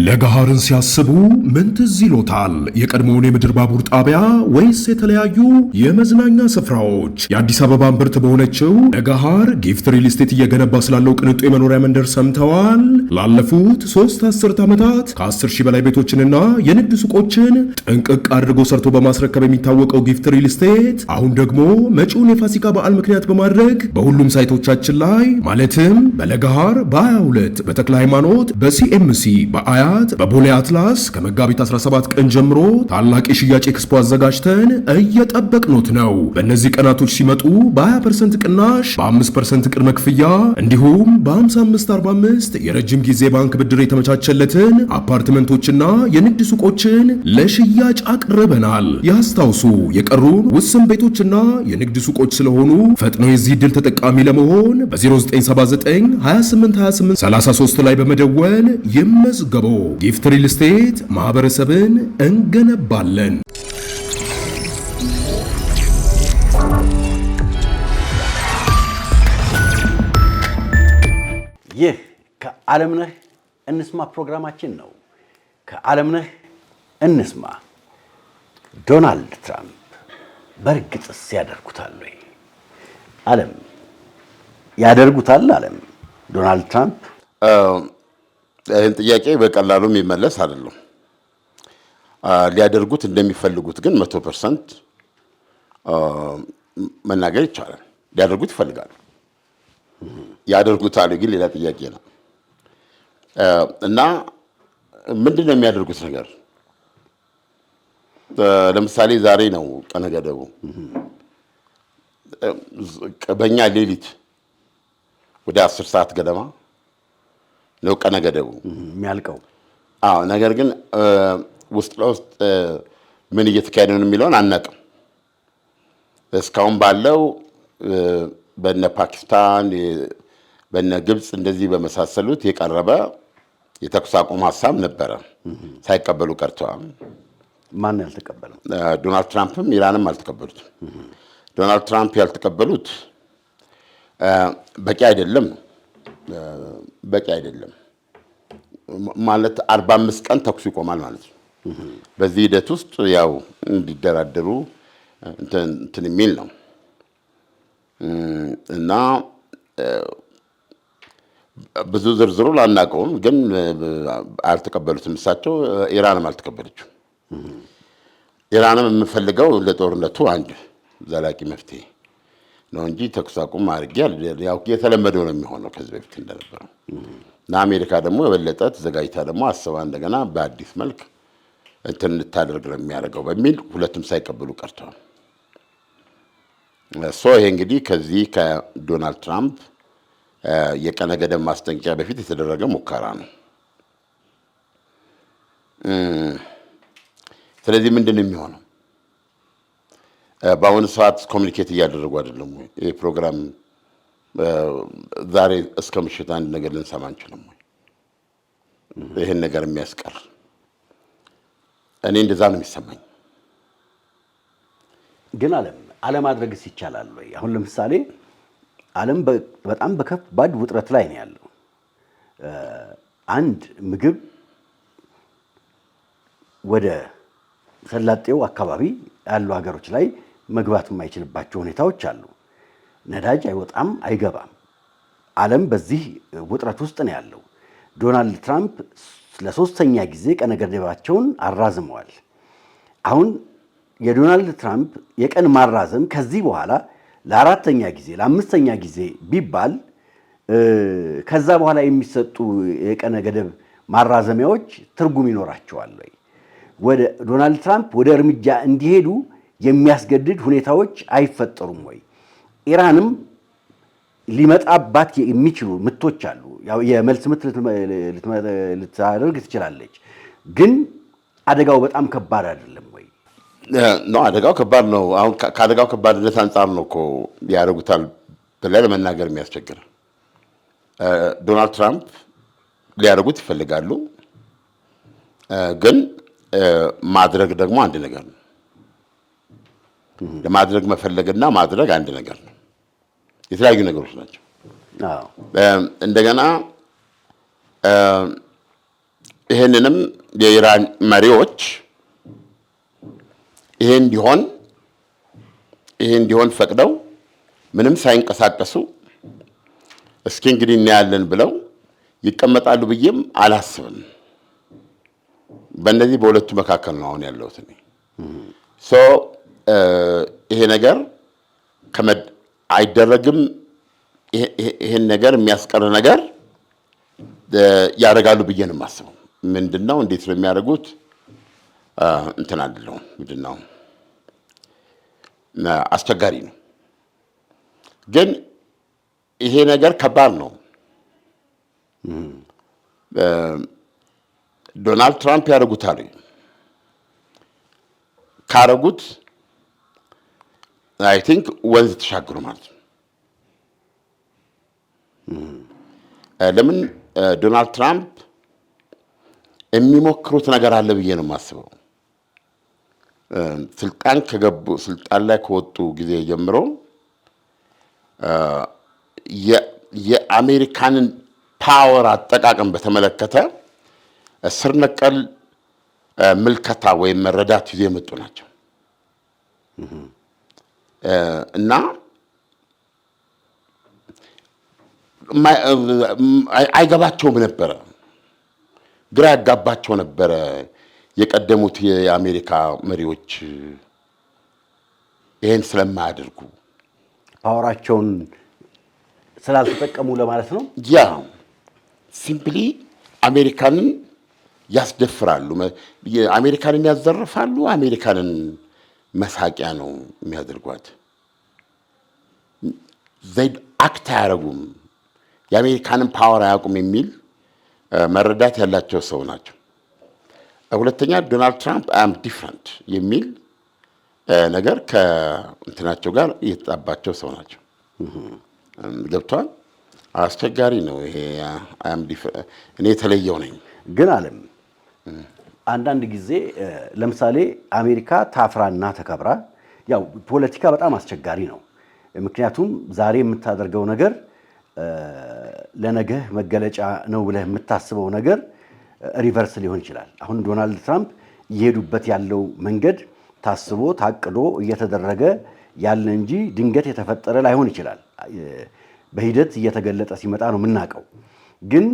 ለገሃርን ሲያስቡ ምን ትዝ ይሎታል? የቀድሞውን የምድር ባቡር ጣቢያ ወይስ የተለያዩ የመዝናኛ ስፍራዎች? የአዲስ አበባ እምብርት በሆነችው ለገሃር ጊፍት ሪል ስቴት እየገነባ ስላለው ቅንጡ የመኖሪያ መንደር ሰምተዋል? ላለፉት 3 አስርት ዓመታት ከ10 ሺህ በላይ ቤቶችንና የንግድ ሱቆችን ጥንቅቅ አድርጎ ሰርቶ በማስረከብ የሚታወቀው ጊፍት ሪል ስቴት አሁን ደግሞ መጪውን የፋሲካ በዓል ምክንያት በማድረግ በሁሉም ሳይቶቻችን ላይ ማለትም በለገሃር በ22 በተክለ ሃይማኖት በሲኤምሲ በአያ በቦሌ አትላስ ከመጋቢት 17 ቀን ጀምሮ ታላቅ የሽያጭ ኤክስፖ አዘጋጅተን እየጠበቅኖት ነው። በእነዚህ ቀናቶች ሲመጡ በ20% ቅናሽ፣ በ5% ቅድመ ክፍያ እንዲሁም በ55/45 የረጅም ጊዜ ባንክ ብድር የተመቻቸለትን አፓርትመንቶችና የንግድ ሱቆችን ለሽያጭ አቅርበናል። ያስታውሱ፣ የቀሩን ውስን ቤቶችና የንግድ ሱቆች ስለሆኑ ፈጥነው የዚህ ዕድል ተጠቃሚ ለመሆን በ0979 2828 33 ላይ በመደወል ይመዝገቡ። ጊፍት ሪል ስቴት ማህበረሰብን እንገነባለን። ይህ ከዓለምነህ እንስማ ፕሮግራማችን ነው። ከዓለምነህ እንስማ። ዶናልድ ትራምፕ በእርግጥስ ያደርጉታል ወይ? ዓለም ያደርጉታል? ዓለም ዶናልድ ትራምፕ ይህን ጥያቄ በቀላሉ የሚመለስ አይደለም። ሊያደርጉት እንደሚፈልጉት ግን 100% መናገር ይቻላል። ሊያደርጉት ይፈልጋሉ። ያደርጉታል ግን ሌላ ጥያቄ ነው። እና ምንድን ነው የሚያደርጉት ነገር? ለምሳሌ ዛሬ ነው ቀነ ገደቡ። በእኛ ሌሊት ወደ 10 ሰዓት ገደማ ነው ቀነ ገደቡ የሚያልቀው። ነገር ግን ውስጥ ለውስጥ ምን እየተካሄደ ነው የሚለውን አናውቅም። እስካሁን ባለው በነ ፓኪስታን በነ ግብፅ እንደዚህ በመሳሰሉት የቀረበ የተኩስ አቁም ሀሳብ ነበረ። ሳይቀበሉ ቀርተዋል። ማን ያልተቀበለው? ዶናልድ ትራምፕም ኢራንም አልተቀበሉትም። ዶናልድ ትራምፕ ያልተቀበሉት በቂ አይደለም ማለት 45 ቀን ተኩስ ይቆማል ማለት ነው። በዚህ ሂደት ውስጥ ያው እንዲደራደሩ እንትን የሚል ነው እና ብዙ ዝርዝሩ ላናውቀውም፣ ግን አልተቀበሉትም። እሳቸው ኢራንም አልተቀበለችው። ኢራንም የምፈልገው ለጦርነቱ አንድ ዘላቂ መፍትሄ ነው እንጂ ተኩስ አቁም አድርጌ ያው የተለመደው ነው የሚሆነው ከዚህ በፊት እንደነበረው። እና አሜሪካ ደግሞ የበለጠ ተዘጋጅታ ደግሞ አስባ እንደገና በአዲስ መልክ እንትን እንድታደርግ ነው የሚያደርገው በሚል ሁለቱም ሳይቀበሉ ቀርተዋል። ይሄ እንግዲህ ከዚህ ከዶናልድ ትራምፕ የቀነ ገደብ ማስጠንቀቂያ በፊት የተደረገ ሙከራ ነው። ስለዚህ ምንድን ነው የሚሆነው? በአሁኑ ሰዓት ኮሚኒኬት እያደረጉ አይደለም ወይ? ይህ ፕሮግራም ዛሬ እስከ ምሽት አንድ ነገር ልንሰማ አንችልም ወይ? ይህን ነገር የሚያስቀር እኔ እንደዛ ነው የሚሰማኝ። ግን አለማድረግስ ይቻላል ወይ? አሁን ለምሳሌ ዓለም በጣም በከባድ ውጥረት ላይ ነው ያለው። አንድ ምግብ ወደ ሰላጤው አካባቢ ያሉ ሀገሮች ላይ መግባት የማይችልባቸው ሁኔታዎች አሉ። ነዳጅ አይወጣም አይገባም። ዓለም በዚህ ውጥረት ውስጥ ነው ያለው። ዶናልድ ትራምፕ ለ3ኛ ጊዜ ቀነ ገደባቸውን አራዝመዋል። አሁን የዶናልድ ትራምፕ የቀን ማራዘም ከዚህ በኋላ ለ4ኛ ጊዜ ለ5ኛ ጊዜ ቢባል ከዛ በኋላ የሚሰጡ የቀነ ገደብ ማራዘሚያዎች ትርጉም ይኖራቸዋል ወይ? ወደ ዶናልድ ትራምፕ ወደ እርምጃ እንዲሄዱ የሚያስገድድ ሁኔታዎች አይፈጠሩም ወይ? ኢራንም ሊመጣባት የሚችሉ ምቶች አሉ። ያው የመልስ ምት ልታደርግ ትችላለች፣ ግን አደጋው በጣም ከባድ አይደለም ወይ? ነው አደጋው ከባድ ነው። አሁን ከአደጋው ከባድነት አንጻር ነው እኮ ያደርጉታል ብለህ ለመናገር የሚያስቸግር። ዶናልድ ትራምፕ ሊያደርጉት ይፈልጋሉ፣ ግን ማድረግ ደግሞ አንድ ነገር ነው። ለማድረግ መፈለግና ማድረግ አንድ ነገር ነው። የተለያዩ ነገሮች ናቸው። እንደገና ይህንንም የኢራን መሪዎች ይሄ እንዲሆን ፈቅደው ምንም ሳይንቀሳቀሱ እስኪ እንግዲህ እናያለን ብለው ይቀመጣሉ ብዬም አላስብም። በእነዚህ በሁለቱ መካከል ነው አሁን ያለሁት እኔ። ይሄ ነገር አይደረግም። ይሄን ነገር የሚያስቀር ነገር ያደርጋሉ ብዬ ነው የማስበው። ምንድነው እንዴት ነው የሚያደርጉት? እንትን አይደለም ምንድነው አስቸጋሪ ነው። ግን ይሄ ነገር ከባድ ነው። ዶናልድ ትራምፕ ያደርጉታል። ካረጉት አይ ቲንክ ወንዝ ተሻግሩ ማለት ነው። ለምን ዶናልድ ትራምፕ የሚሞክሩት ነገር አለ ብዬ ነው የማስበው። ስልጣን ላይ ከወጡ ጊዜ ጀምሮ የአሜሪካንን ፓወር አጠቃቀም በተመለከተ ስር ነቀል ምልከታ ወይም መረዳት ይዘው የመጡ ናቸው እና አይገባቸውም ነበረ፣ ግራ ያጋባቸው ነበረ የቀደሙት የአሜሪካ መሪዎች ይሄን ስለማያደርጉ ፓወራቸውን ስላልተጠቀሙ ለማለት ነው። ያ ሲምፕሊ አሜሪካንን ያስደፍራሉ፣ አሜሪካንን ያዘርፋሉ፣ አሜሪካንን መሳቂያ ነው የሚያደርጓት። ዘይድ አክት አያደርጉም፣ የአሜሪካንን ፓወር አያውቁም የሚል መረዳት ያላቸው ሰው ናቸው። ሁለተኛ ዶናልድ ትራምፕ አም ዲፍረንት የሚል ነገር ከእንትናቸው ጋር እየተጣባቸው ሰው ናቸው። ገብቷል። አስቸጋሪ ነው ይሄ። እኔ የተለየው ነኝ ግን አለም አንዳንድ ጊዜ ለምሳሌ አሜሪካ ታፍራና ተከብራ፣ ያው ፖለቲካ በጣም አስቸጋሪ ነው። ምክንያቱም ዛሬ የምታደርገው ነገር ለነገህ መገለጫ ነው ብለህ የምታስበው ነገር ሪቨርስ ሊሆን ይችላል። አሁን ዶናልድ ትራምፕ እየሄዱበት ያለው መንገድ ታስቦ ታቅዶ እየተደረገ ያለ እንጂ ድንገት የተፈጠረ ላይሆን ይችላል። በሂደት እየተገለጠ ሲመጣ ነው የምናውቀው። ግን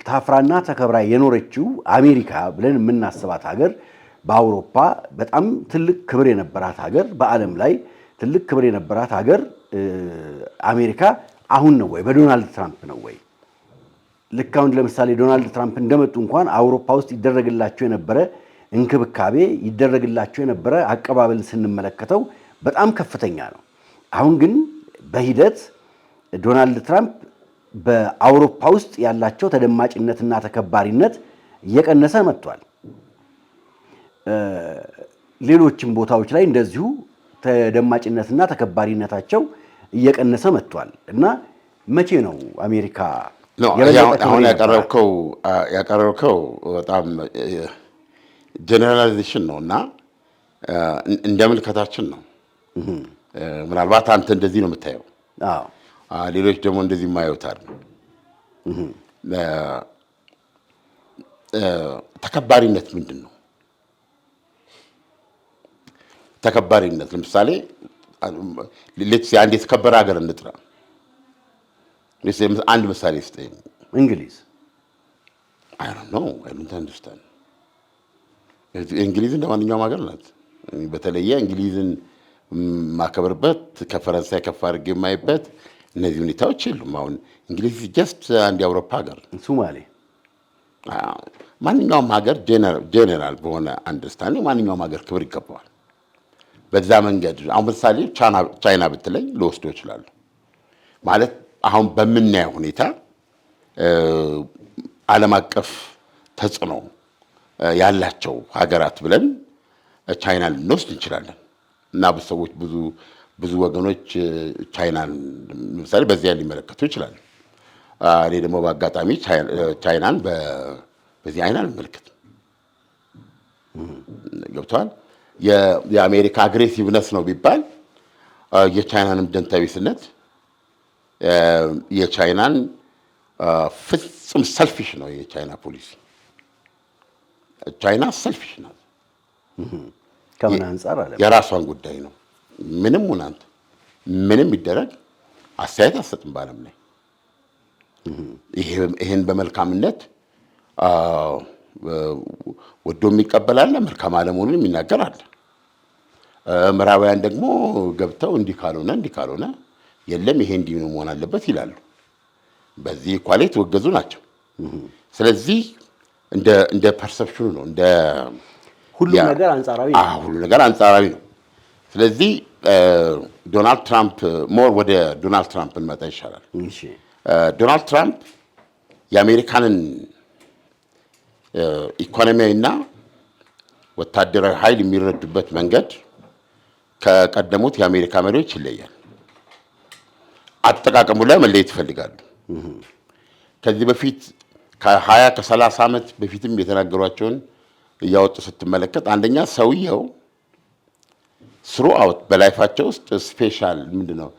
ታፍራና ተከብራ የኖረችው አሜሪካ ብለን የምናስባት ሀገር፣ በአውሮፓ በጣም ትልቅ ክብር የነበራት ሀገር፣ በዓለም ላይ ትልቅ ክብር የነበራት ሀገር አሜሪካ አሁን ነው ወይ በዶናልድ ትራምፕ ነው ወይ? ልክ አሁን ለምሳሌ ዶናልድ ትራምፕ እንደመጡ እንኳን አውሮፓ ውስጥ ይደረግላቸው የነበረ እንክብካቤ ይደረግላቸው የነበረ አቀባበል ስንመለከተው በጣም ከፍተኛ ነው። አሁን ግን በሂደት ዶናልድ ትራምፕ በአውሮፓ ውስጥ ያላቸው ተደማጭነትና ተከባሪነት እየቀነሰ መጥቷል። ሌሎችም ቦታዎች ላይ እንደዚሁ ተደማጭነትና ተከባሪነታቸው እየቀነሰ መጥቷል እና መቼ ነው አሜሪካ አሁን ያቀረብከው በጣም ጀነራላይዜሽን ነው እና እንደ ምልከታችን ነው። ምናልባት አንተ እንደዚህ ነው የምታየው፣ ሌሎች ደግሞ እንደዚህ የማያዩታል። ተከባሪነት ምንድን ነው? ተከባሪነት ለምሳሌ አንድ የተከበረ ሀገር እንጥራ። አንድ ምሳሌ ስጠኝ። እንግሊዝ። አይ ዶንት አንደርስታንድ። እንግሊዝ እንደ ማንኛውም ሀገር ናት። በተለየ እንግሊዝን ማከብርበት ከፈረንሳይ ከፍ አድርጌ የማይበት እነዚህ ሁኔታዎች የሉም። አሁን እንግሊዝ ጀስት አንድ የአውሮፓ ሀገር። ሶማሌ፣ ማንኛውም ሀገር ጄኔራል በሆነ አንደርስታንዲንግ ማንኛውም ሀገር ክብር ይገባዋል። በዛ መንገድ አሁን ምሳሌ ቻይና ብትለኝ ልወስዶ ይችላሉ ማለት አሁን በምናየው ሁኔታ ዓለም አቀፍ ተጽዕኖ ያላቸው ሀገራት ብለን ቻይናን ልንወስድ እንችላለን እና ሰዎች ብዙ ወገኖች ቻይናን ለምሳሌ በዚያ ሊመለከቱ ይችላሉ። እኔ ደግሞ በአጋጣሚ ቻይናን በዚህ አይን አልመለከትም። ገብተዋል። የአሜሪካ አግሬሲቭነስ ነው ቢባል የቻይናንም ደንታቢስነት የቻይናን ፍጹም ሰልፊሽ ነው የቻይና ፖሊሲ ቻይና ሰልፊሽ ናት። ከምን አንፃር አለ? የራሷን ጉዳይ ነው። ምንም ሁናንተ ምንም ይደረግ አስተያየት አትሰጥም በዓለም ላይ። ይሄን በመልካምነት ወዶ የሚቀበላለ መልካም አለመሆኑን የሚናገር አለ። ምዕራባውያን ደግሞ ገብተው እንዲህ ካልሆነ የለም ይሄ እንዲህ መሆን አለበት ይላሉ። በዚህ ኳሌ የተወገዙ ናቸው። ስለዚህ እንደ ፐርሰፕሽኑ ነው፣ እንደ ሁሉም ነገር አንጻራዊ ነው። ሁሉ ነገር አንጻራዊ ነው። ስለዚህ ዶናልድ ትራምፕ ወደ ዶናልድ ትራምፕ እንመጣ ይሻላል። ዶናልድ ትራምፕ የአሜሪካንን ኢኮኖሚያዊና ወታደራዊ ኃይል የሚረዱበት መንገድ ከቀደሙት የአሜሪካ መሪዎች ይለያል። አጠቃቀሙ ላይ መለየት ይፈልጋሉ። ከዚህ በፊት ከ20 ከ30 ዓመት በፊትም የተናገሯቸውን እያወጡ ስትመለከት አንደኛ ሰውየው ስሩ አውት በላይፋቸው ውስጥ ስፔሻል ምንድነው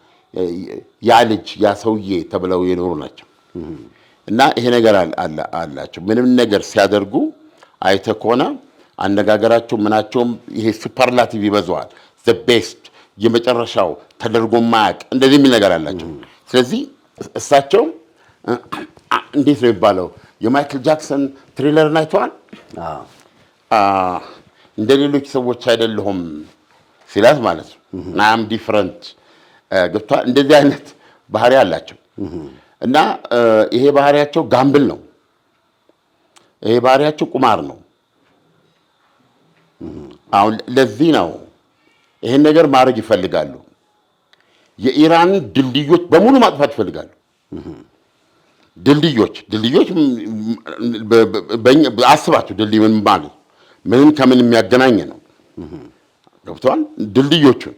ያ ልጅ ያ ሰውዬ ተብለው የኖሩ ናቸው እና ይሄ ነገር አላቸው። ምንም ነገር ሲያደርጉ አይተህ ከሆነ አነጋገራቸው ምናቸውም ይሄ ሱፐርላቲቭ ይበዛዋል። ዘ ቤስት የመጨረሻው ተደርጎ ማያውቅ እንደዚህ የሚል ነገር አላቸው። ስለዚህ እሳቸው እንዴት ነው የሚባለው የማይክል ጃክሰን ትሪለርን አይተዋል። እንደ ሌሎች ሰዎች አይደለሁም ሲላት ማለት ነው ናም ዲፍረንት ገብቷል። እንደዚህ አይነት ባህሪ አላቸው እና ይሄ ባህሪያቸው ጋምብል ነው። ይሄ ባህሪያቸው ቁማር ነው። አሁን ለዚህ ነው ይሄን ነገር ማድረግ ይፈልጋሉ። የኢራን ድልድዮች በሙሉ ማጥፋት ይፈልጋሉ። ድልድዮች አስባቸው። ድልድይ ምን ማለት ምንም ከምን የሚያገናኝ ነው። ገብቷል። ድልድዮቹን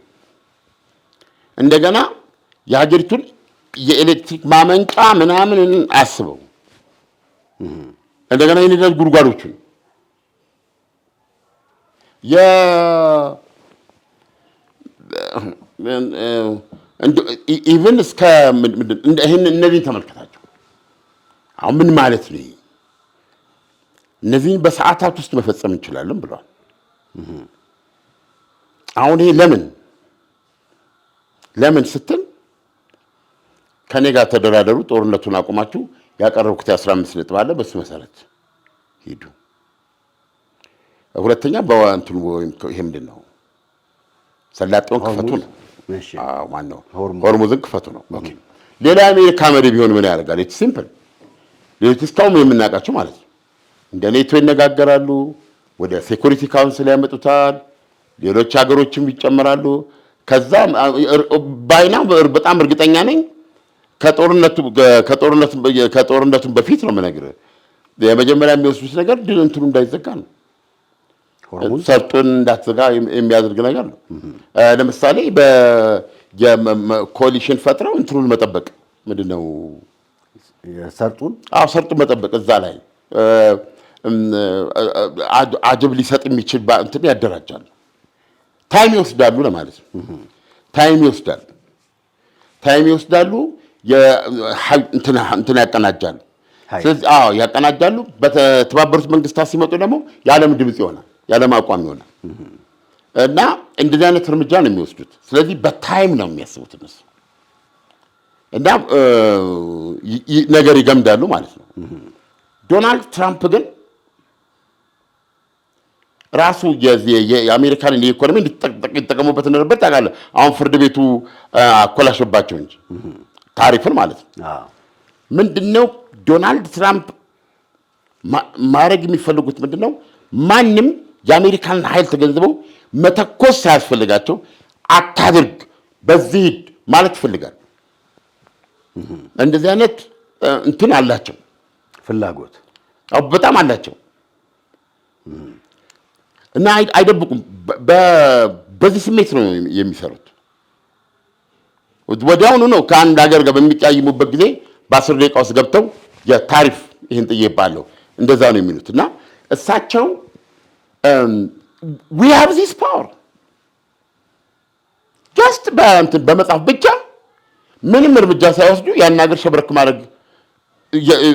እንደገና የሀገሪቱን የኤሌክትሪክ ማመንጫ ምናምን አስበው እንደገና የነዳጅ ጉድጓዶቹን ኢቭን እስከ እነዚህን ተመልከታቸው። አሁን ምን ማለት ነው? እነዚህን በሰዓታት ውስጥ መፈጸም እንችላለን ብለዋል። አሁን ይሄ ለምን ስትል ከኔ ጋር ተደራደሩ፣ ጦርነቱን አቁማችሁ ያቀረብኩት 15 ነጥብ አለ፣ በሱ መሰረት ሂዱ። ሁለተኛ በእንትኑ ይሄ ምንድን ነው ሰላጤውን ክፈቱ ነው። ማነው ሆርሙዝን ክፈቱ ነው። ኦኬ ሌላ የአሜሪካ መሪ ቢሆን ምን ያደርጋል? ኢትስ ሲምፕል። ሌሎች እስካሁን የምናውቃቸው ማለት ነው እንደ ኔቶ ይነጋገራሉ፣ ወደ ሴኩሪቲ ካውንስል ያመጡታል፣ ሌሎች ሀገሮችም ይጨመራሉ። ከዛ ባይና በጣም እርግጠኛ ነኝ ከጦርነቱ በፊት ነው የምነግርህ የመጀመሪያ የሚወስዱት ነገር እንትኑ እንዳይዘጋ ነው። ሰርጡን እንዳትዘጋ የሚያደርግ ነገር ነው። ለምሳሌ በኮሊሽን ፈጥረው እንትኑን መጠበቅ ምንድነው ሰርጡን መጠበቅ እዛ ላይ አጀብ ሊሰጥ የሚችል እንትን ያደራጃሉ። ታይም ይወስዳሉ ለማለት ነው። ታይም ይወስዳሉ። እንትን ያቀናጃሉ። ስለዚህ ያቀናጃሉ። በተባበሩት መንግስታት ሲመጡ ደግሞ የዓለም ድምፅ ይሆናል፣ የዓለም አቋም ይሆናል እና እንደዚህ አይነት እርምጃ ነው የሚወስዱት። ስለዚህ በታይም ነው የሚያስቡት እነሱ እና ነገር ይገምዳሉ ማለት ነው። ዶናልድ ትራምፕ ግን ራሱ የአሜሪካን ኢኮኖሚ እንዲጠቀሙበት ነበር ታውቃለህ። አሁን ፍርድ ቤቱ አኮላሸባቸው እንጂ ታሪፍን ማለት ነው። ምንድነው ዶናልድ ትራምፕ ማድረግ የሚፈልጉት ምንድነው? ማንም የአሜሪካን ኃይል ተገንዝበው መተኮስ ሳያስፈልጋቸው አታድርግ፣ በዚህ ሂድ ማለት ይፈልጋል። እንደዚህ አይነት እንትን አላቸው፣ ፍላጎት በጣም አላቸው እና አይደብቁም። በዚህ ስሜት ነው የሚሰሩት። ወዲያውኑ ነው ከአንድ ሀገር ጋር በሚቀያይሙበት ጊዜ በ10 ደቂቃ ውስጥ ገብተው የታሪፍ ይህን ጥዬብሃለሁ እንደዛ ነው የሚሉት እና እሳቸው we have this power just በመጽሐፍ ብቻ ምንም እርምጃ ሳይወስዱ ያን ሀገር ሸብረክ ማድረግ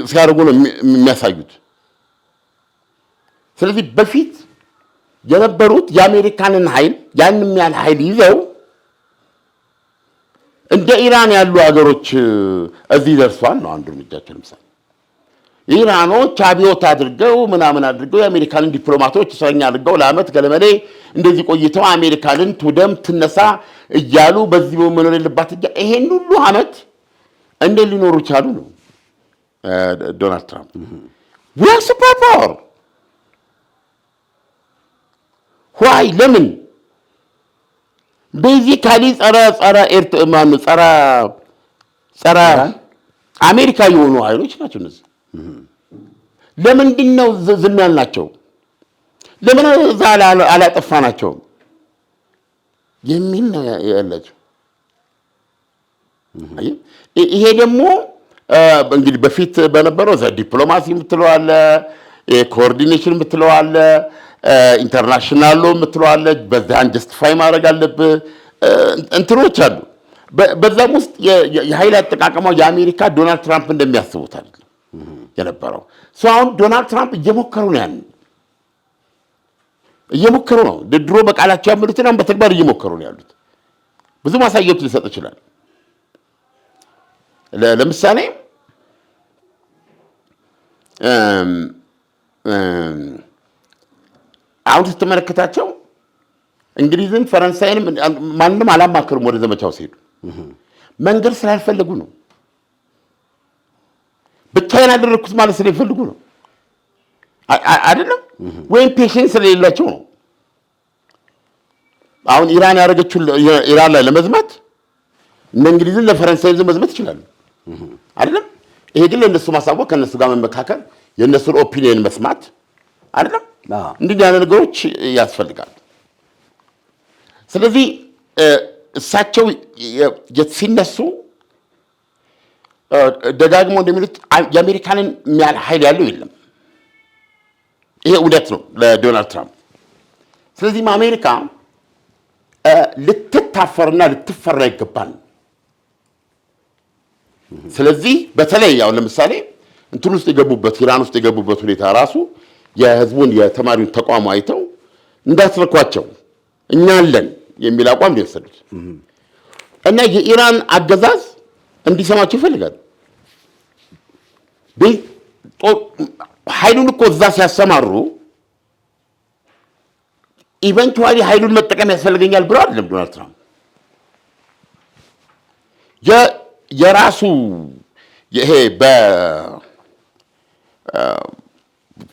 ሲያደርጉ ነው የሚያሳዩት። ስለዚህ በፊት የነበሩት የአሜሪካንን ኃይል ያንም ያህል ኃይል ይዘው እንደ ኢራን ያሉ ሀገሮች እዚህ ደርሷል ነው አንዱ እርምጃቸው። ለምሳሌ ኢራኖች አብዮት አድርገው ምናምን አድርገው የአሜሪካንን ዲፕሎማቶች እስረኛ አድርገው ለዓመት ገለመሌ እንደዚህ ቆይተው አሜሪካንን ትውደም ትነሳ እያሉ በዚህ መኖር የለባት ይሄን ሁሉ ዓመት እንዴት ሊኖሩ ቻሉ ነው ዶናልድ ትራምፕ we are superpower why ለምን ቤዚካሊ ጸረ አሜሪካ የሆኑ ኃይሎች ናቸው እነዚህ። ለምንድን ነው ዝም ያልናቸው? ለምን እዛ አላጠፋናቸውም የሚል ነው ያላቸው። ይሄ ደግሞ እንግዲህ በፊት በነበረው ዲፕሎማሲ የምትለው አለ፣ ኮኦርዲኔሽን የምትለው አለ፣ ኢንተርናሽናል ሎ የምትለው አለ። በዛን ጀስቲፋይ ማድረግ አለብህ እንትኖች አሉ። በዛም ውስጥ የኃይል አጠቃቀሟ የአሜሪካ ዶናልድ ትራምፕ እንደሚያስቡት አይደለም የነበረው። አሁን ዶናልድ ትራምፕ እየሞከሩ ነው ያን እየሞከሩ ነው። ድሮ በቃላቸው ያመሉትን አሁን በተግባር እየሞከሩ ነው ያሉት። ብዙ ማሳያዎች ሊሰጥ ይችላል። ለምሳሌ አሁን ስትመለከታቸው እንግሊዝን ፈረንሳይንም ማንንም አላማከሩም ወደ ዘመቻው ሲሄዱ መንገድ ስላልፈለጉ ነው። ብቻዬን አደረኩት ማለት ስለሚፈልጉ ነው አይደለም፣ ወይም ፔሽንስ ስለሌላቸው ነው። አሁን ኢራን ያደረገችው ኢራን ላይ ለመዝመት እነ እንግሊዝን ለፈረንሳይ መዝመት ይችላሉ አይደለም። ይሄ ግን ለእነሱ ማሳወቅ፣ ከእነሱ ጋር መመካከል፣ የእነሱን ኦፒኒየን መስማት አይደለም። እንዲህ ያለ ነገሮች ያስፈልጋል። ስለዚህ እሳቸው ሲነሱ ደጋግሞ እንደሚሉት የአሜሪካንን የሚያህል ኃይል ያለው የለም። ይሄ እውነት ነው ለዶናልድ ትራምፕ። ስለዚህም አሜሪካ ልትታፈርና ልትፈራ ይገባል። ስለዚህ በተለይ ያው ለምሳሌ እንትን ውስጥ የገቡበት ኢራን ውስጥ የገቡበት ሁኔታ ራሱ የህዝቡን የተማሪውን ተቋም አይተው እንዳትረኳቸው እኛ አለን የሚል አቋም ነው የወሰዱት እና የኢራን አገዛዝ እንዲሰማቸው ይፈልጋል። ኃይሉን እኮ እዛ ሲያሰማሩ ኢቨንቹዋሊ ኃይሉን መጠቀም ያስፈልገኛል ብሎ አይደለም ዶናልድ ትራምፕ። የራሱ ይሄ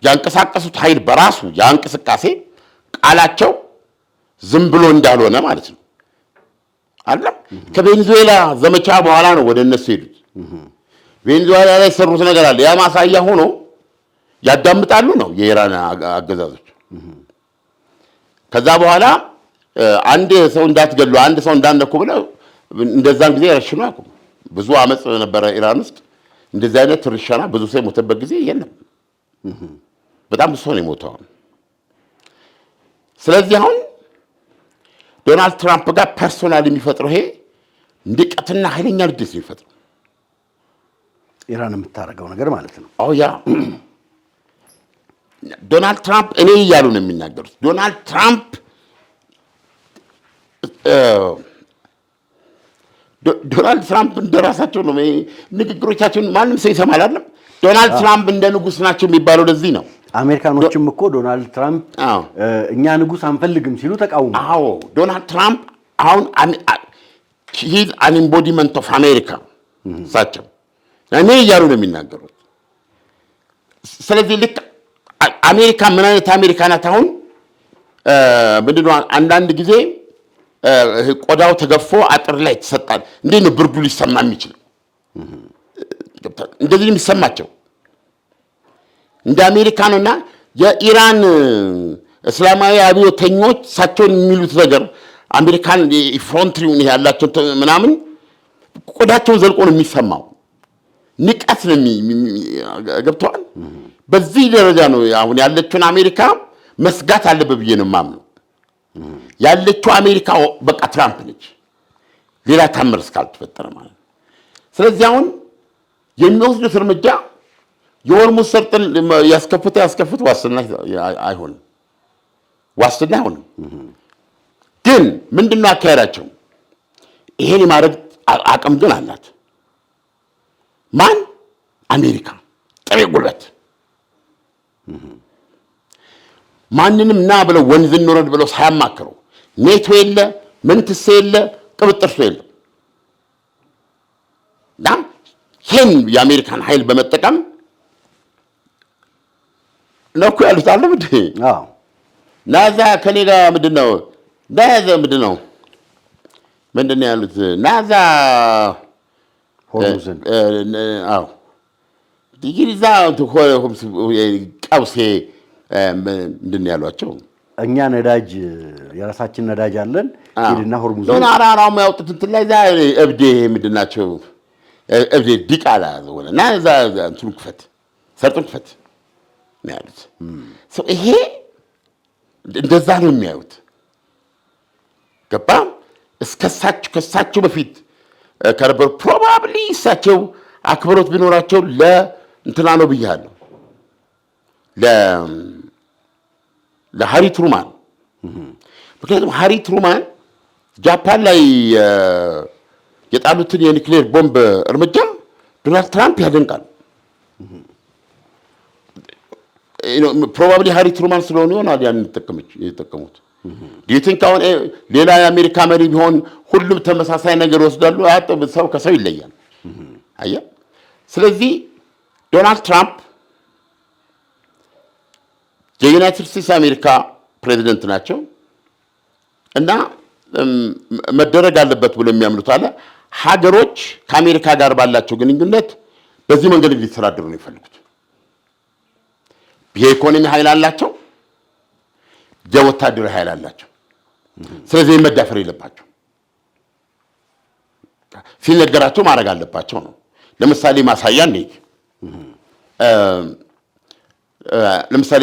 ያንቀሳቀሱት ኃይል በራሱ ያንቀሳቀሴ ቃላቸው ዝም ብሎ እንዳልሆነ ማለት ነው አይደለም። ከቬኔዙዌላ ዘመቻ በኋላ ነው ወደ እነሱ ሄዱት። ቬኔዙዌላ ላይ ሰሩት ነገር አለ። ያ ማሳያ ሆኖ ያዳምጣሉ ነው የኢራን አገዛዞች። ከዛ በኋላ አንድ ሰው እንዳትገሉ፣ አንድ ሰው እንዳነኩ ብለው እንደዛን ጊዜ ረሽኑ አቁም። ብዙ አመጽ ነበረ ኢራን ውስጥ። እንደዚህ አይነት ርሻና ብዙ ሰው የሞተበት ጊዜ የለም። በጣም ብዙ ሰው ነው የሞተው። ስለዚህ አሁን ዶናልድ ትራምፕ ጋር ፐርሶናል የሚፈጥረው ይሄ ንቀትና ኃይለኛ ንዴት የሚፈጥረው ኢራን የምታደርገው ነገር ማለት ነው። ያ ዶናልድ ትራምፕ እኔ እያሉ ነው የሚናገሩት። ዶናልድ ትራምፕ ዶናልድ ትራምፕ እንደራሳቸው ነው ንግግሮቻቸውን ማንም ሰው ይሰማል አይደለም። ዶናልድ ትራምፕ እንደ ንጉስ ናቸው የሚባለው ለዚህ ነው። አሜሪካኖችም እኮ ዶናልድ ትራምፕ እኛ ንጉስ አንፈልግም ሲሉ ተቃውሞ። አዎ ዶናልድ ትራምፕ አሁን ሂዝ አን ኢምቦዲመንት ኦፍ አሜሪካ እሳቸው እኔ እያሉ ነው የሚናገሩት። ስለዚህ ልክ አሜሪካ ምን አይነት አሜሪካ ናት? አሁን ምንድን ነው አንዳንድ ጊዜ ቆዳው ተገፎ አጥር ላይ ተሰጣል። እንዴት ነው ብርዱ ሊሰማ የሚችለው? እንደዚህ የሚሰማቸው እንደ አሜሪካ ነውና የኢራን እስላማዊ አብዮተኞች እሳቸውን የሚሉት ነገር አሜሪካን ፍሮንትሪውን ያላቸው ምናምን ቆዳቸውን ዘልቆ ነው የሚሰማው። ንቀት ነው ገብተዋል። በዚህ ደረጃ ነው አሁን ያለችውን አሜሪካ መስጋት አለበት ብዬ ነው የማምነው። ያለችው አሜሪካ በቃ ትራምፕ ነች፣ ሌላ ታምር እስካልተፈጠረ ማለት ነው። ስለዚህ አሁን የሚወስዱት እርምጃ የሆርሙዝ ሰርጥን ያስከፍት ዋስትና አይሆንም። ግን ምንድነው አካሄዳቸው? ይሄን የማድረግ አቅም ግን አላት። ማን? አሜሪካ ጥሬ ጉልበት። ማንንም ና ብለው ወንዝ እንውረድ ብለው ሳያማክሩ ኔቶ የለ ምንትስ የለ ቅብጥርሱ የለ እና ይህን የአሜሪካን ኃይል በመጠቀም ነው እኮ ያሉት። አለ ናዛ ከኔ ጋር ምንድነው ያሉት? ናዛ ሆርሙዝን ዲግሪዛ ቀውሴ ምንድን ያሏቸው? እኛ ነዳጅ የራሳችን ነዳጅ አለን። ሄድና ሆርሙዝን አራራው ያወጡት እንትን ላይ እብዴ ምንድን ናቸው? እብዴ ዲቃላ ሆነ እና እዛ እንትኑ ክፈት ሰርጡን ክፈት ነው ያሉት። ይሄ እንደዛ ነው የሚያዩት። ገባ? ከሳቸው በፊት ከነበሩ ፕሮባብሊ እሳቸው አክብሮት ቢኖራቸው ለእንትና ነው ብያለሁ፣ ለሃሪ ትሩማን። ምክንያቱም ሃሪ ትሩማን ጃፓን ላይ የጣሉትን የኒውክሌር ቦምብ እርምጃ ዶናልድ ትራምፕ ያደንቃል። ፕሮባብሊ ሃሪ ትሩማን ስለሆኑ ይሆናል ያን የተጠቀሙት። ዲዩቲንክ አሁን ሌላ የአሜሪካ መሪ ቢሆን ሁሉም ተመሳሳይ ነገር ይወስዳሉ? ሰው ከሰው ይለያል። አየህ። ስለዚህ ዶናልድ ትራምፕ የዩናይትድ ስቴትስ አሜሪካ ፕሬዚደንት ናቸው እና መደረግ አለበት ብሎ የሚያምኑት አለ። ሀገሮች ከአሜሪካ ጋር ባላቸው ግንኙነት በዚህ መንገድ እንዲተዳደሩ ነው የሚፈልጉት። የኢኮኖሚ ኃይል አላቸው፣ የወታደራዊ ኃይል አላቸው። ስለዚህ መዳፈር የለባቸው፣ ሲነገራቸው ማድረግ አለባቸው ነው። ለምሳሌ ማሳያ እንዴት ለምሳሌ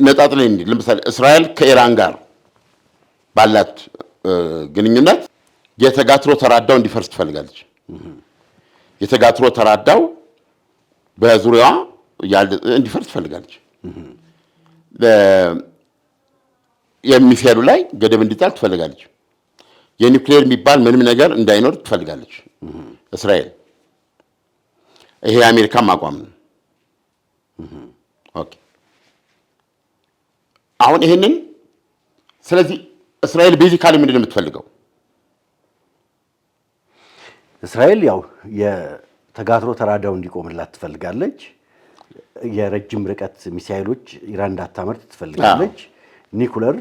ነጣጥለ ለምሳሌ እስራኤል ከኢራን ጋር ባላት ግንኙነት የተጋትሮ ተራዳው እንዲፈርስ ትፈልጋለች። የተጋትሮ ተራዳው በዙሪያዋ እንዲፈርስ ትፈልጋለች። የሚሳኤሉ ላይ ገደብ እንዲጣል ትፈልጋለች። የኒውክሌር የሚባል ምንም ነገር እንዳይኖር ትፈልጋለች እስራኤል። ይሄ የአሜሪካም አቋም ነው። ኦኬ አሁን ይሄንን ስለዚህ እስራኤል ቤዚካሊ ምንድን ነው የምትፈልገው? እስራኤል ያው የተጋትሮ ተራዳው እንዲቆምላት ትፈልጋለች። የረጅም ርቀት ሚሳኤሎች ኢራን እንዳታመርት ትፈልጋለች። ኒኩለር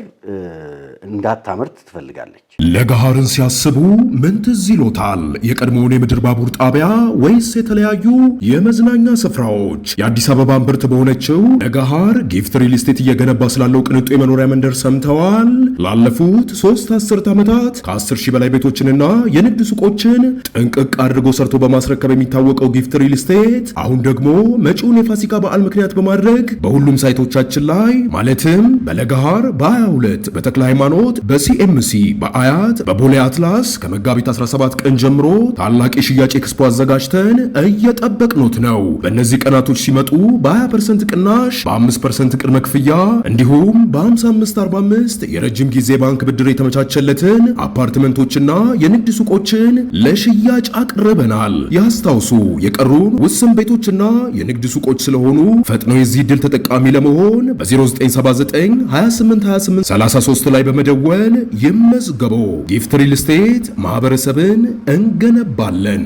እንዳታመርት ትፈልጋለች። ለገሃርን ሲያስቡ ምን ትዝ ይሎታል? የቀድሞውን የምድር ባቡር ጣቢያ ወይስ የተለያዩ የመዝናኛ ስፍራዎች? የአዲስ አበባ እምብርት በሆነችው ለገሃር ጊፍት ሪል ስቴት እየገነባ ስላለው ቅንጡ የመኖሪያ መንደር ሰምተዋል? ላለፉት 3 አስርት ዓመታት ከ10 ሺህ በላይ ቤቶችንና የንግድ ሱቆችን ጥንቅቅ አድርጎ ሰርቶ በማስረከብ የሚታወቀው ጊፍት ሪል ስቴት አሁን ደግሞ መጪውን የፋሲካ በዓል ምክንያት በማድረግ በሁሉም ሳይቶቻችን ላይ ማለትም በለገሃር በ22 በተክለ ሃይማኖት በሲኤምሲ በአያት በቦሌ አትላስ ከመጋቢት 17 ቀን ጀምሮ ታላቅ የሽያጭ ኤክስፖ አዘጋጅተን እየጠበቅኖት ነው። በእነዚህ ቀናቶች ሲመጡ በ20% ቅናሽ፣ በ5% ቅድመ ክፍያ እንዲሁም በ55/45 የረጅም ጊዜ ባንክ ብድር የተመቻቸለትን አፓርትመንቶችና የንግድ ሱቆችን ለሽያጭ አቅርበናል። ያስታውሱ፣ የቀሩን ውስን ቤቶችና የንግድ ሱቆች ስለሆኑ ፈጥነው የዚህ ዕድል ተጠቃሚ ለመሆን በ0979 282833 ላይ በመደወል ይመዝገበው። ጊፍት ሪል ስቴት ማህበረሰብን እንገነባለን።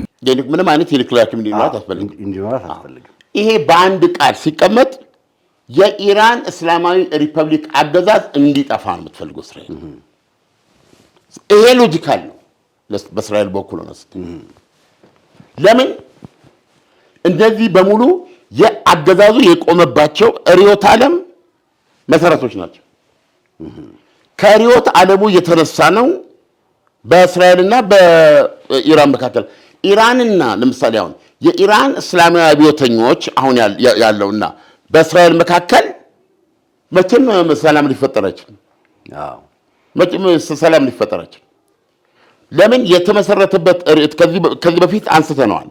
ምንም አይነት የኒውክሌር እንዲኖራት አስፈልግም። ይሄ በአንድ ቃል ሲቀመጥ የኢራን እስላማዊ ሪፐብሊክ አገዛዝ እንዲጠፋ ነው የምትፈልገው እስራኤል። ይሄ ሎጂካል ነው በእስራኤል በኩል ነው። ለምን እንደዚህ በሙሉ የአገዛዙ የቆመባቸው ርዕዮተ ዓለም መሰረቶች ናቸው። ከርዕዮተ ዓለሙ የተነሳ ነው በእስራኤልና በኢራን መካከል። ኢራንና ለምሳሌ አሁን የኢራን እስላማዊ አብዮተኞች አሁን ያለውና በእስራኤል መካከል መቼም ሰላም ሊፈጠር አይችልም። መቼም ሰላም ሊፈጠር አይችልም። ለምን? የተመሰረተበት ከዚህ በፊት አንስተነዋል።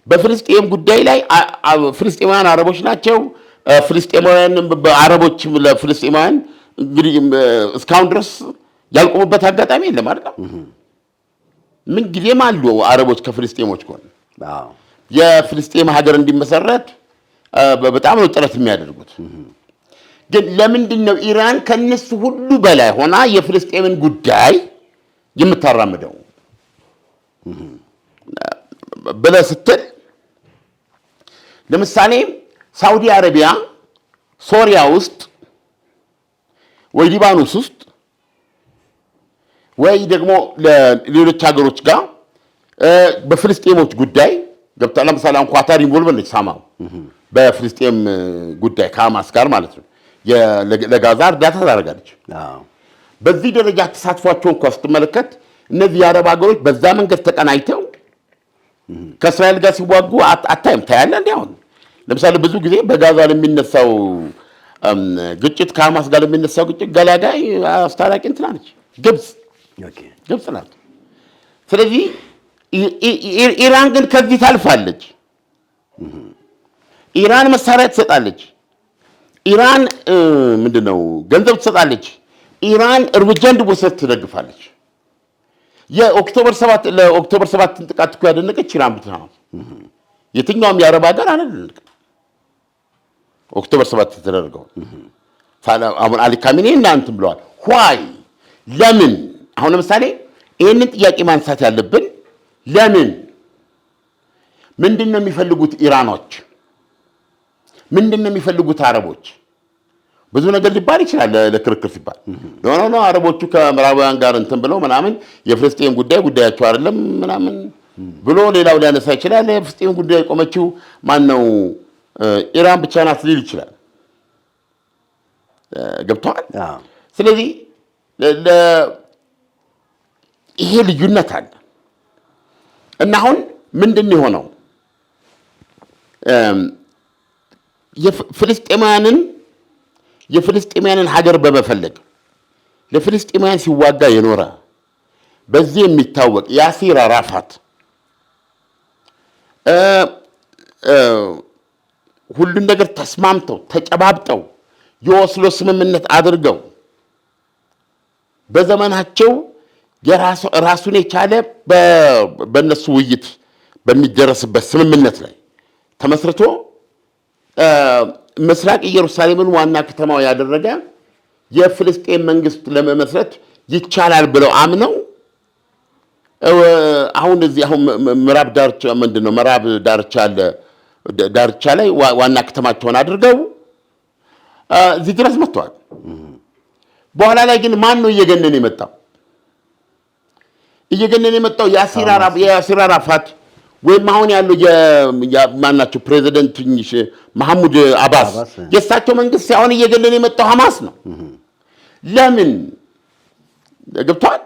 በፍልስጤም ጉዳይ ላይ ፍልስጤማውያን አረቦች ናቸው። ፍልስጤማውያን አረቦች ለፍልስጤማውያን እንግዲህ እስካሁን ድረስ ያልቆሙበት አጋጣሚ የለም አይደል? ምን ጊዜም አሉ አረቦች ከፍልስጤሞች ጎን የፍልስጤም ሀገር እንዲመሰረት በጣም ነው ጥረት የሚያደርጉት። ግን ለምንድን ነው ኢራን ከነሱ ሁሉ በላይ ሆና የፍልስጤምን ጉዳይ የምታራምደው ብለህ ስትል ለምሳሌ ሳውዲ አረቢያ ሶሪያ ውስጥ ወይ ሊባኖስ ውስጥ ወይ ደግሞ ለሌሎች ሀገሮች ጋር በፍልስጤሞች ጉዳይ ገብታ ለምሳሌ ኳታር ኢንቮልቭ ነች ሳማው በፍልስጤም ጉዳይ ከሐማስ ጋር ማለት ነው ለጋዛ እርዳታ ታደርጋለች። በዚህ ደረጃ ተሳትፏቸውን እንኳን ስትመለከት እነዚህ የአረብ ሀገሮች በዛ መንገድ ተቀናይተው ከእስራኤል ጋር ሲዋጉ አታይም ታያለህ። እንዲህ አሁን ለምሳሌ ብዙ ጊዜ በጋዛ ለሚነሳው ግጭት ከሐማስ ጋር ለሚነሳው ግጭት ገላጋይ አስታራቂ እንትና ነች ግብጽ ናት። ስለዚህ ኢራን ግን ከዚህ ታልፋለች። ኢራን መሳሪያ ትሰጣለች። ኢራን ምንድነው ገንዘብ ትሰጣለች። ኢራን እርምጃ እንዲወሰድ ትደግፋለች። የኦክቶበር 7 ለኦክቶበር 7 ጥቃት እኮ ያደነቀች ኢራን ብቻ ናት። የትኛውም የአረብ ሀገር አላደነቀም። ኦክቶበር 7 ተደረገው አሁን አሊ ካሚኔ እናንተም ብለዋል። ዋይ ለምን? አሁን ለምሳሌ ይሄንን ጥያቄ ማንሳት ያለብን ለምን ምንድነው የሚፈልጉት ኢራኖች? ምንድነው የሚፈልጉት አረቦች? ብዙ ነገር ሊባል ይችላል ለክርክር ሲባል ነው አረቦቹ ከምዕራባውያን ጋር እንትን ብለው ምናምን የፍልስጤም ጉዳያቸው አይደለም ምናምን ብሎ ሌላው ሊያነሳ ይችላል። የፍልስጤም ጉዳይ የቆመችው ማን ነው ኢራን ብቻ ናት ሊል ይችላል። ገብቷል። ስለዚህ ይሄ ልዩነት አለ እና አሁን ምንድነው የሆነው? የፍልስጤማውያንን ሀገር በመፈለግ ለፍልስጤማውያን ሲዋጋ የኖረ በዚህ የሚታወቅ ያሲር አራፋት ሁሉን ነገር ተስማምተው ተጨባብጠው የኦስሎ ስምምነት አድርገው በዘመናቸው ራሱን የቻለ በእነሱ ውይይት በሚደረስበት ስምምነት ላይ ተመስርቶ ምስራቅ ኢየሩሳሌምን ዋና ከተማው ያደረገ የፍልስጤም መንግስት ለመመስረት ይቻላል ብለው አምነው አሁን እዚህ አሁን ምዕራብ ዳርቻ ምንድነው ምዕራብ ዳርቻ ላይ ዋና ከተማቸውን አድርገው እዚህ ድረስ መጥተዋል። በኋላ ላይ ግን ማን ነው እየገነነ የመጣው? ያሲር አራፋት ወይም አሁን ያለው የማናቸው ፕሬዚደንት መሐሙድ አባስ የእሳቸው መንግስት ሳይሆን እየገነነ የመጣው ሐማስ ነው። ለምን ገብቷል?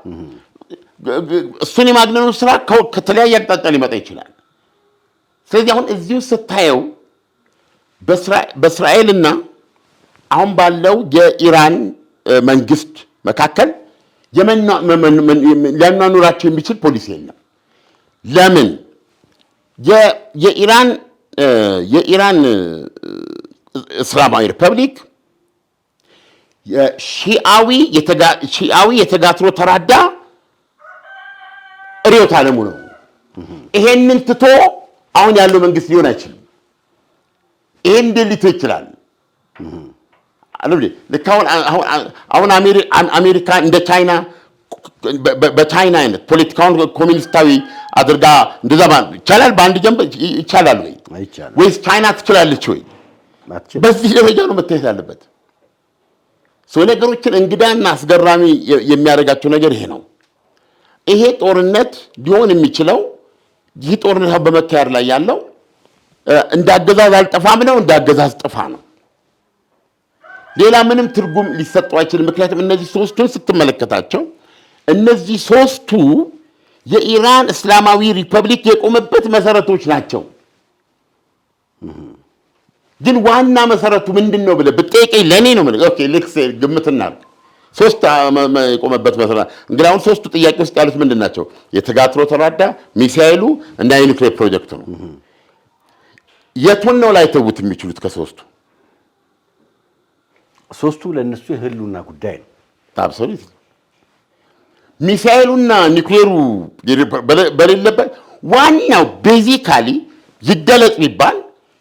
እሱን የማግነኑ ስራ ከተለያየ አቅጣጫ ሊመጣ ይችላል። ስለዚህ አሁን እዚሁ ስታየው በእስራኤልና አሁን ባለው የኢራን መንግስት መካከል ሊያኗኑራቸው የሚችል ፖሊሲ የለም። ለምን? የኢራን እስላማዊ ሪፐብሊክ ሺአዊ የተጋትሮ ተራዳ ርዕዮተ ዓለሙ ነው። ይሄንን ትቶ አሁን ያለው መንግስት ሊሆን አይችልም። ይሄን ሊቶ ይችላል። ልክ አሁን አሜሪካ እንደ ቻይና በቻይና አይነት ፖለቲካውን ኮሚኒስታዊ አድርጋ እንደዛ ይቻላል። በአንድ ጀንብ ይቻላል ወይ? ወይስ ቻይና ትችላለች ወይ? በዚህ ደረጃ ነው መታየት ያለበት። ነገሮችን እንግዳና አስገራሚ የሚያደርጋቸው ነገር ይሄ ነው። ይሄ ጦርነት ሊሆን የሚችለው ይህ ጦርነት በመካሄድ ላይ ያለው እንዳገዛዝ አልጠፋም ነው፣ እንዳገዛዝ ጥፋ ነው። ሌላ ምንም ትርጉም ሊሰጠው አይችልም። ምክንያቱም እነዚህ ሶስቱን ስትመለከታቸው እነዚህ ሶስቱ የኢራን እስላማዊ ሪፐብሊክ የቆመበት መሰረቶች ናቸው። ግን ዋና መሰረቱ ምንድነው ብለህ ብትጠይቀኝ ለኔ ነው ማለት ኦኬ ልክስ ግምትና ሶስት የቆመበት መሰረት እንግዲህ አሁን ሶስቱ ጥያቄ ውስጥ ያሉት ምንድናቸው? የተጋትሮ ተራዳ ሚሳኤሉ እና የኒውክሌር ፕሮጀክት ነው። የቱን ነው ላይ ተውት የሚችሉት? ከሶስቱ ሶስቱ ለነሱ የህልውና ጉዳይ ነው። አብሶሉት ሚሳኤሉና ኒውክሌሩ በሌለበት ዋናው ቤዚካሊ ይገለጽ ቢባል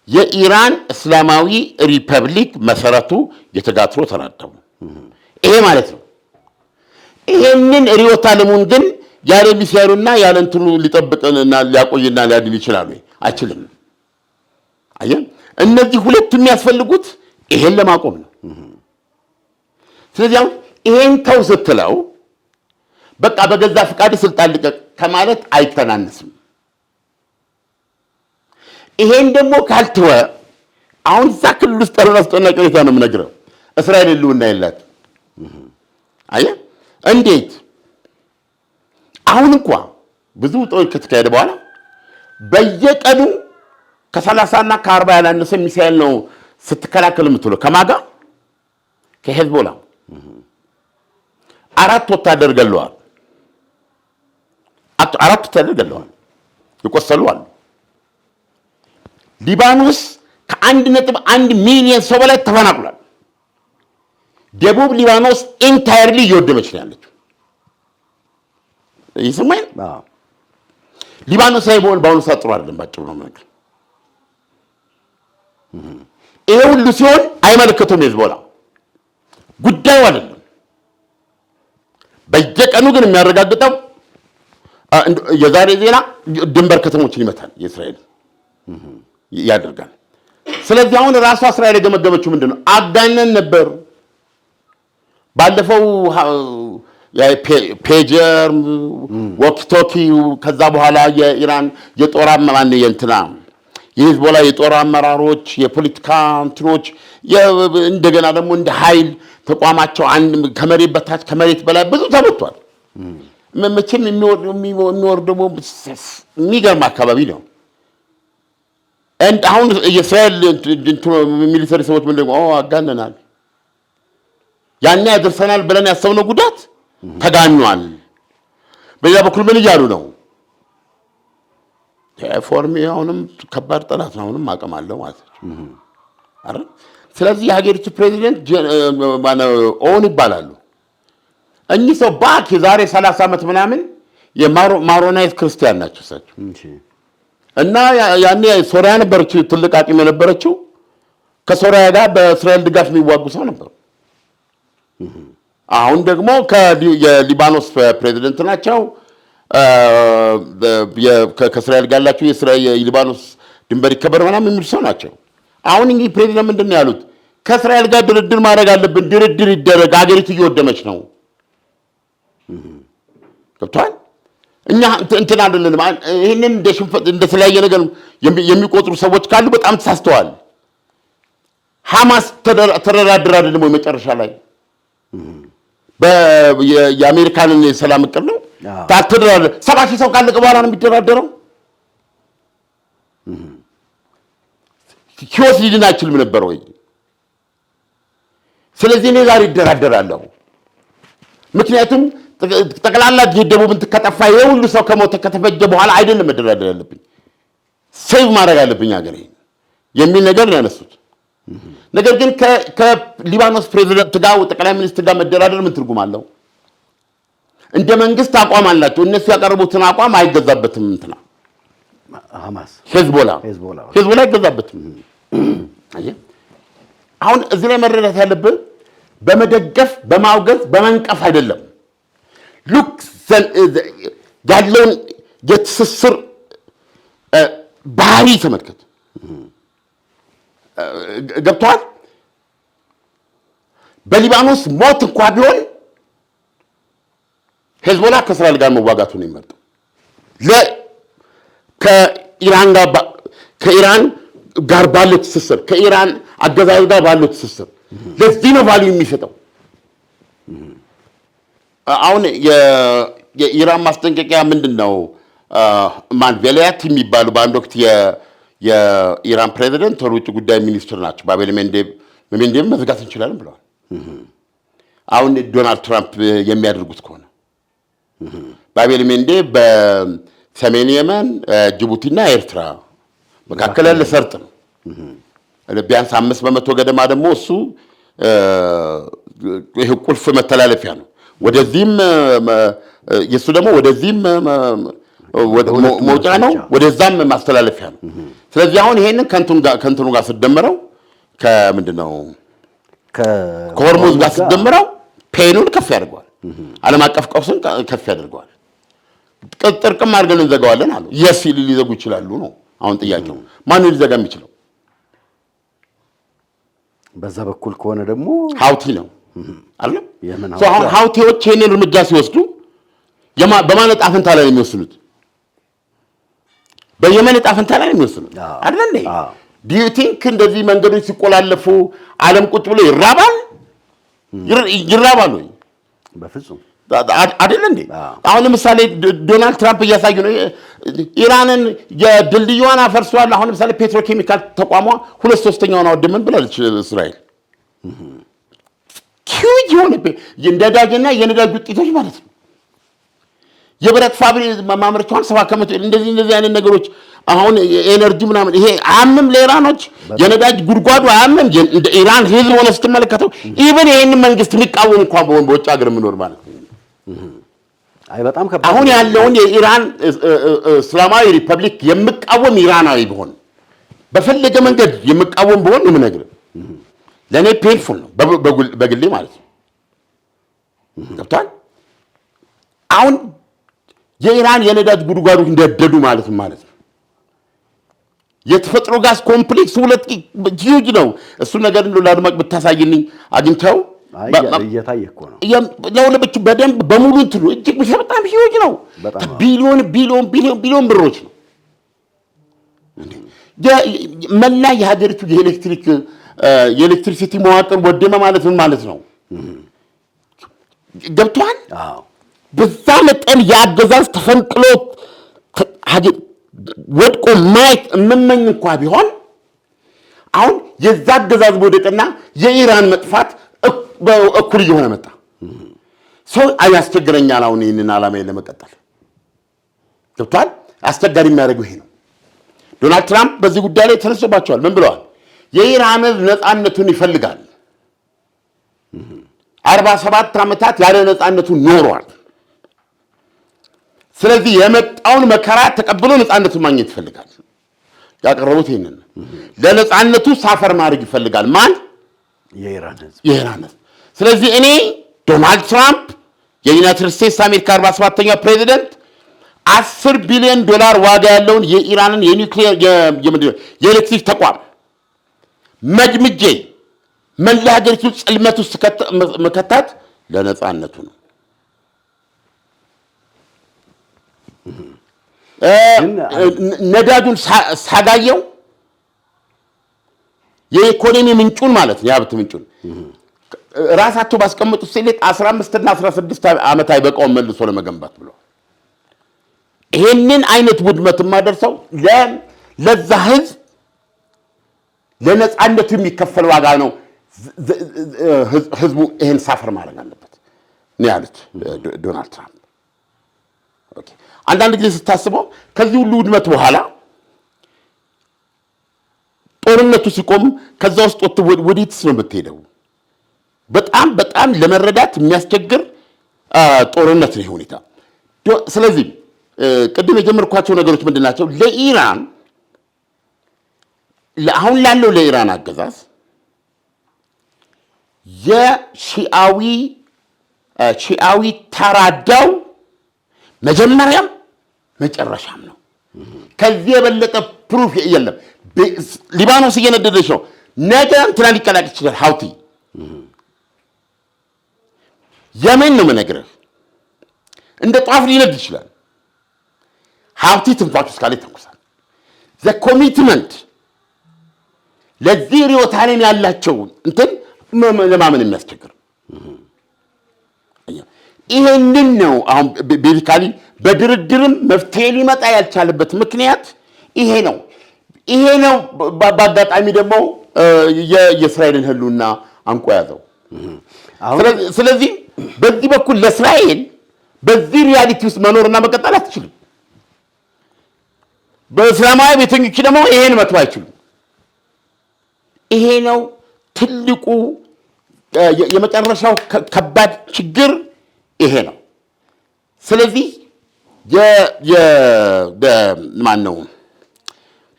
የኢራን እስላማዊ ሪፐብሊክ መሰረቱ የተጋትሮ ተናደሙ። ይሄ ማለት ነው። ይሄንን ርዕዮተ ዓለሙን ግን ያለ ሚሳኤሉና ያለ እንትኑ ሊጠብቅና ሊያቆይና ሊያድን ይችላል ወይ? አይችልም። አየህ፣ እነዚህ ሁለቱ የሚያስፈልጉት ይሄን ለማቆም ነው። ስለዚህ አሁን ይሄን ተው ስትለው በቃ በገዛ ፍቃድ ስልጣን ልቀቅ ከማለት አይተናነስም። ይሄን ደግሞ ካልተወ አሁን እዛ ክልል ውስጥ ያለውን አስጨናቂ ሁኔታ ነው የምነግርህ። እስራኤል ህልውና የላትም። አየህ እንዴት? አሁን እንኳ ብዙ ጦር ከተካሄደ በኋላ በየቀኑ ከ30 እና ከ40 ያላነሰ ሚሳኤል ነው ስትከላከል የምትውለው። ከማጋ ከሄዝቦላ 4 ወታደር ገለዋል። 4 ወታደር ገለዋል። ይቆሰሉ አሉ። ሊባኖስ ከ1.1 ሚሊዮን ሰው በላይ ተፈናቅሏል። ደቡብ ሊባኖስ ኢንታየርሊ እየወደመች ነው ያለችው። ይስማኝ ሊባኖስ አይቦል በአሁኑ ሰዓት ጥሩ አይደለም። ባጭሩ ነው ነገር። ይሄ ሁሉ ሲሆን አይመለከቱም። ሄዝቦላ ጉዳዩ አይደለም። በየቀኑ ግን የሚያረጋግጠው የዛሬ ዜና ድንበር ከተሞችን ይመታል፣ የእስራኤል ያደርጋል። ስለዚህ አሁን ራሷ እስራኤል የገመገመችው ምንድነው? አጋነን ነበር ባለፈው ፔጀር ወኪቶኪ፣ ከዛ በኋላ የኢራን የጦር አመራር የእንትና የሂዝቦላ የጦር አመራሮች የፖለቲካ እንትኖች እንደገና ደግሞ እንደ ኃይል ተቋማቸው ከመሬት በታች ከመሬት በላይ ብዙ ተመቷል። መቼም የሚወርድ ደግሞ የሚገርም አካባቢ ነው። አሁን የእስራኤል ሚሊተሪ ሰዎች ምንድን ነው አጋነናል፣ ያኔ ያደርሰናል ብለን ያሰብነው ጉዳት ተጋኗል። በዛ በኩል ምን እያሉ ነው? ፎርሚ አሁንም ከባድ ጠላት ነው፣ አሁንም አቅም አለው ማለት ነው አይደል? ስለዚህ የሀገሪቱ ፕሬዚደንት ኦን ይባላሉ። እኚህ ሰው ባክ የዛሬ 30 ዓመት ምናምን የማሮናይት ክርስቲያን ናቸው እሳቸው። እና ያኔ ሶሪያ ነበረች ትልቅ አቅም የነበረችው። ከሶሪያ ጋር በእስራኤል ድጋፍ የሚዋጉ ሰው ነበሩ። አሁን ደግሞ የሊባኖስ ፕሬዚደንት ናቸው። ከእስራኤል ጋር ያላቸው የሊባኖስ ድንበር ይከበር ምናምን የሚሉ ሰው ናቸው። አሁን እንግዲህ ፕሬዚደንት ምንድን ነው ያሉት? ከእስራኤል ጋር ድርድር ማድረግ አለብን፣ ድርድር ይደረግ፣ ሀገሪቱ እየወደመች ነው። ገብቶሃል? እኛ እንትን አይደለንም። ይህንን እንደ ሽንፈት እንደተለያየ ነገር የሚቆጥሩ ሰዎች ካሉ በጣም ተሳስተዋል። ሐማስ ተደራድር አይደለም ወይ መጨረሻ ላይ የአሜሪካንን የሰላም እቅድ ነው ታተደራደር 70,000 ሰው ካለቀ በኋላ ነው የሚደራደረው። ህይወት ሊድን አይችልም ነበር ወይ? ስለዚህ እኔ ዛሬ ይደራደራለሁ። ምክንያቱም ጠቅላላ ደቡብን ከጠፋ የሁሉ ሰው ከሞተ ከተፈጀ በኋላ አይደለም መደራደር ያለብኝ፣ ሴቭ ማድረግ አለብኝ ሀገሬ የሚል ነገር ነው ያነሱት። ነገር ግን ከሊባኖስ ፕሬዚደንት ጋር ጠቅላይ ሚኒስትር ጋር መደራደር ምን ትርጉም አለው? እንደ መንግስት አቋም አላቸው። እነሱ ያቀረቡትን አቋም አይገዛበትም። እንትና ሐማስ ሄዝቦላ አይገዛበትም። አሁን እዚህ ላይ መረዳት ያለብን በመደገፍ በማውገዝ በመንቀፍ አይደለም። ሉክ ያለውን የትስስር ባህሪ ተመልከት። ገብቶሃል? በሊባኖስ ሞት እንኳ ቢሆን ሄዝቦላ ከእስራኤል ጋር መዋጋቱ ነው የሚመርጠው። ከኢራን ጋር ባለው ትስስር፣ ከኢራን አገዛዝ ጋር ባለው ትስስር ለዚህ ነው ቫልዩ የሚሰጠው። አሁን የኢራን ማስጠንቀቂያ ምንድን ነው? ቬላያት የሚባሉ በአንድ ወቅት የኢራን ፕሬዚደንት ውጭ ጉዳይ ሚኒስትር ናቸው። ባቤል ሜንዴብ መዝጋት እንችላለን ብለዋል። አሁን ዶናልድ ትራምፕ የሚያደርጉት ከሆነ ባቤል ሜንዴብ በሰሜን የመን ጅቡቲና ኤርትራ መካከል ያለ ሰርጥ ነው። ቢያንስ 5% ገደማ ደግሞ እሱ ይሄ ቁልፍ መተላለፊያ ነው። ወደዚህም የሱ ደግሞ ወደዚህም መውጫ ነው፣ ወደዛም ማስተላለፊያ ነው። ስለዚህ አሁን ይሄንን ከእንትኑ ጋር ስትደምረው ከምንድነው ከሆርሙዝ ጋር ስትደምረው ፔኑን ከፍ ያደርገዋል፣ ዓለም አቀፍ ቀውስን ከፍ ያደርገዋል። ጥርቅም አድርገን እንዘጋዋለን አሉ። የስ ሊዘጉ ይችላሉ ነው አሁን ጥያቄው። ማን ሊዘጋ የሚችለው? በዛ በኩል ከሆነ ደግሞ ሀውቲ ነው አይደል? አሁን ሀውቲዎች ይሄንን እርምጃ ሲወስዱ በማን ዕጣ ፈንታ ላይ ነው የሚወስኑት? በየመን ዕጣ ፈንታ ላይ ነው የሚወስኑት አይደል እንዴ? ዱ ዩ ቲንክ እንደዚህ መንገዶች ሲቆላለፉ ዓለም ቁጭ ብሎ ይራባል ወይ? በፍጹም አይደል እንዴ? አሁን ለምሳሌ ዶናልድ ትራምፕ እያሳዩ ነው ኢራንን የድልድዩዋን አፈርሷል። አሁን ለምሳሌ ፔትሮኬሚካል ተቋሟ 2/3ኛውን አወደመን ብላለች እስራኤል። ኪዩጅ የሆነ የነዳጅና የነዳጅ ውጤቶች ማለት ነው። የብረት ፋብሪካ ማምረቻውን 70% እንደዚህ አይነት ነገሮች አሁን ኤነርጂ ምናምን ይሄ አያምም ለኢራኖች። የነዳጅ ጉድጓዱ አያምም። እንደ ኢራን ህዝብ ሆነ ስትመለከተው ኢቭን ይሄንን መንግስት የሚቃወም እንኳን በውጭ ሀገር የምኖር ማለት ነው። አይ በጣም ከባድ አሁን ያለውን የኢራን እስላማዊ ሪፐብሊክ የሚቃወም ኢራናዊ ቢሆን በፈለገ መንገድ የሚቃወም ቢሆን ነው የምነግርህ፣ ለእኔ ፔንፉል ነው በግሌ ማለት ነው። ገብቶሃል? አሁን የኢራን የነዳጅ ጉድጓዶች እንደደዱ ማለት ነው። የተፈጥሮ ጋዝ ኮምፕሌክስ ሁለት ሂውጅ ነው። እሱ ነገር እንደው ለአድማጭ ብታሳይልኝ አግኝተው እየታየ እኮ ነው። ለሁለቱ በደንብ በሙሉ እንትኑ እጅግ በጣም ሂውጅ ነው። ቢሊዮን ብሮች ነው። መላ የሀገሪቱ የኤሌክትሪሲቲ መዋቅር ወደመ ማለት ምን ማለት ነው? ገብቶሃል? በዛ መጠን የአገዛዝ ተፈንቅሎ ወድቆ ማየት የምመኝ እንኳ ቢሆን አሁን የዛ አገዛዝ መውደቅና የኢራን መጥፋት እኩል እየሆነ መጣ። ሰው ያስቸግረኛል አሁን ይህንን ዓላማዬን ለመቀጠል። ገብቶሃል? አስቸጋሪ የሚያደርገው ይሄ ነው። ዶናልድ ትራምፕ በዚህ ጉዳይ ላይ ተነስቶባቸዋል። ምን ብለዋል? የኢራን ሕዝብ ነፃነቱን ይፈልጋል። 47 ዓመታት ያለ ነፃነቱ ኖሯል። ስለዚህ የመጣውን መከራ ተቀብሎ ነፃነቱን ማግኘት ይፈልጋል። ያቀረቡት ይሄንን ለነፃነቱ ሳፈር ማድረግ ይፈልጋል። ማን? የኢራን ሕዝብ። ስለዚህ እኔ ዶናልድ ትራምፕ የዩናይትድ ስቴትስ አሜሪካ 47ኛው ፕሬዚደንት $10 ቢሊዮን ዋጋ ያለውን የኢራንን የኒውክሌር የኤሌክትሪክ ተቋም መድምጄ መላ ሀገሪቱ ጽልመት ውስጥ መከታት ለነፃነቱ ነው። ነዳጁን ሳጋየው የኢኮኖሚ ምንጩን ማለት ነው፣ የሀብት ምንጩን ራሳቸው ባስቀመጡት ሴሌት 15 እና 16 ዓመት አይበቃውም መልሶ ለመገንባት ብሎ ይሄንን አይነት ውድመት ማደርሰው ለዛ ህዝብ ለነፃነቱ የሚከፈል ዋጋ ነው። ህዝቡ ይሄን ሳፈር ማድረግ አለበት ነው ያሉት ዶናልድ ትራምፕ። ኦኬ፣ አንዳንድ ጊዜ ስታስበው ከዚህ ሁሉ ውድመት በኋላ ጦርነቱ ሲቆም ከዛ ውስጥ ወዴትስ ነው የምትሄደው? በጣም ለመረዳት የሚያስቸግር ጦርነት ነው ሁኔታ። ስለዚህ ቅድም የጀመርኳቸው ነገሮች ምንድን ናቸው? ለኢራን አሁን ላለው ለኢራን አገዛዝ የሺአዊ ተራዳው መጀመሪያም መጨረሻም ነው። ከዚህ የበለጠ ፕሩፍ የለም። ሊባኖስ እየነደደች ነው። ነገ እንትና ሊቀላቅ ይችላል። ሀውቲ የመን ነው የምነግርህ፣ እንደ ጧፍ ሊነድ ይችላል። ሀውቲ ትንፋሽ እስካለ ይተኩሳል። ዘ ኮሚትመንት ለዚህ ርዕዮተ ዓለም ያላቸው እንትን ለማመን የሚያስቸግር ይሄንን ነው። አሁን ቤዚካሊ በድርድርም መፍትሄ ሊመጣ ያልቻለበት ምክንያት ይሄ ነው። በአጋጣሚ ደግሞ የእስራኤልን ህልውና አንቆ ያዘው። ስለዚህ በዚህ በኩል ለእስራኤል በዚህ ሪያሊቲ ውስጥ መኖርና መቀጠል አትችልም። በእስላማዊ ቤተኞች ደግሞ ይሄን መተው አይችሉም። ይሄ ነው ትልቁ የመጨረሻው ከባድ ችግር ይሄ ነው። ስለዚህ ማን ነው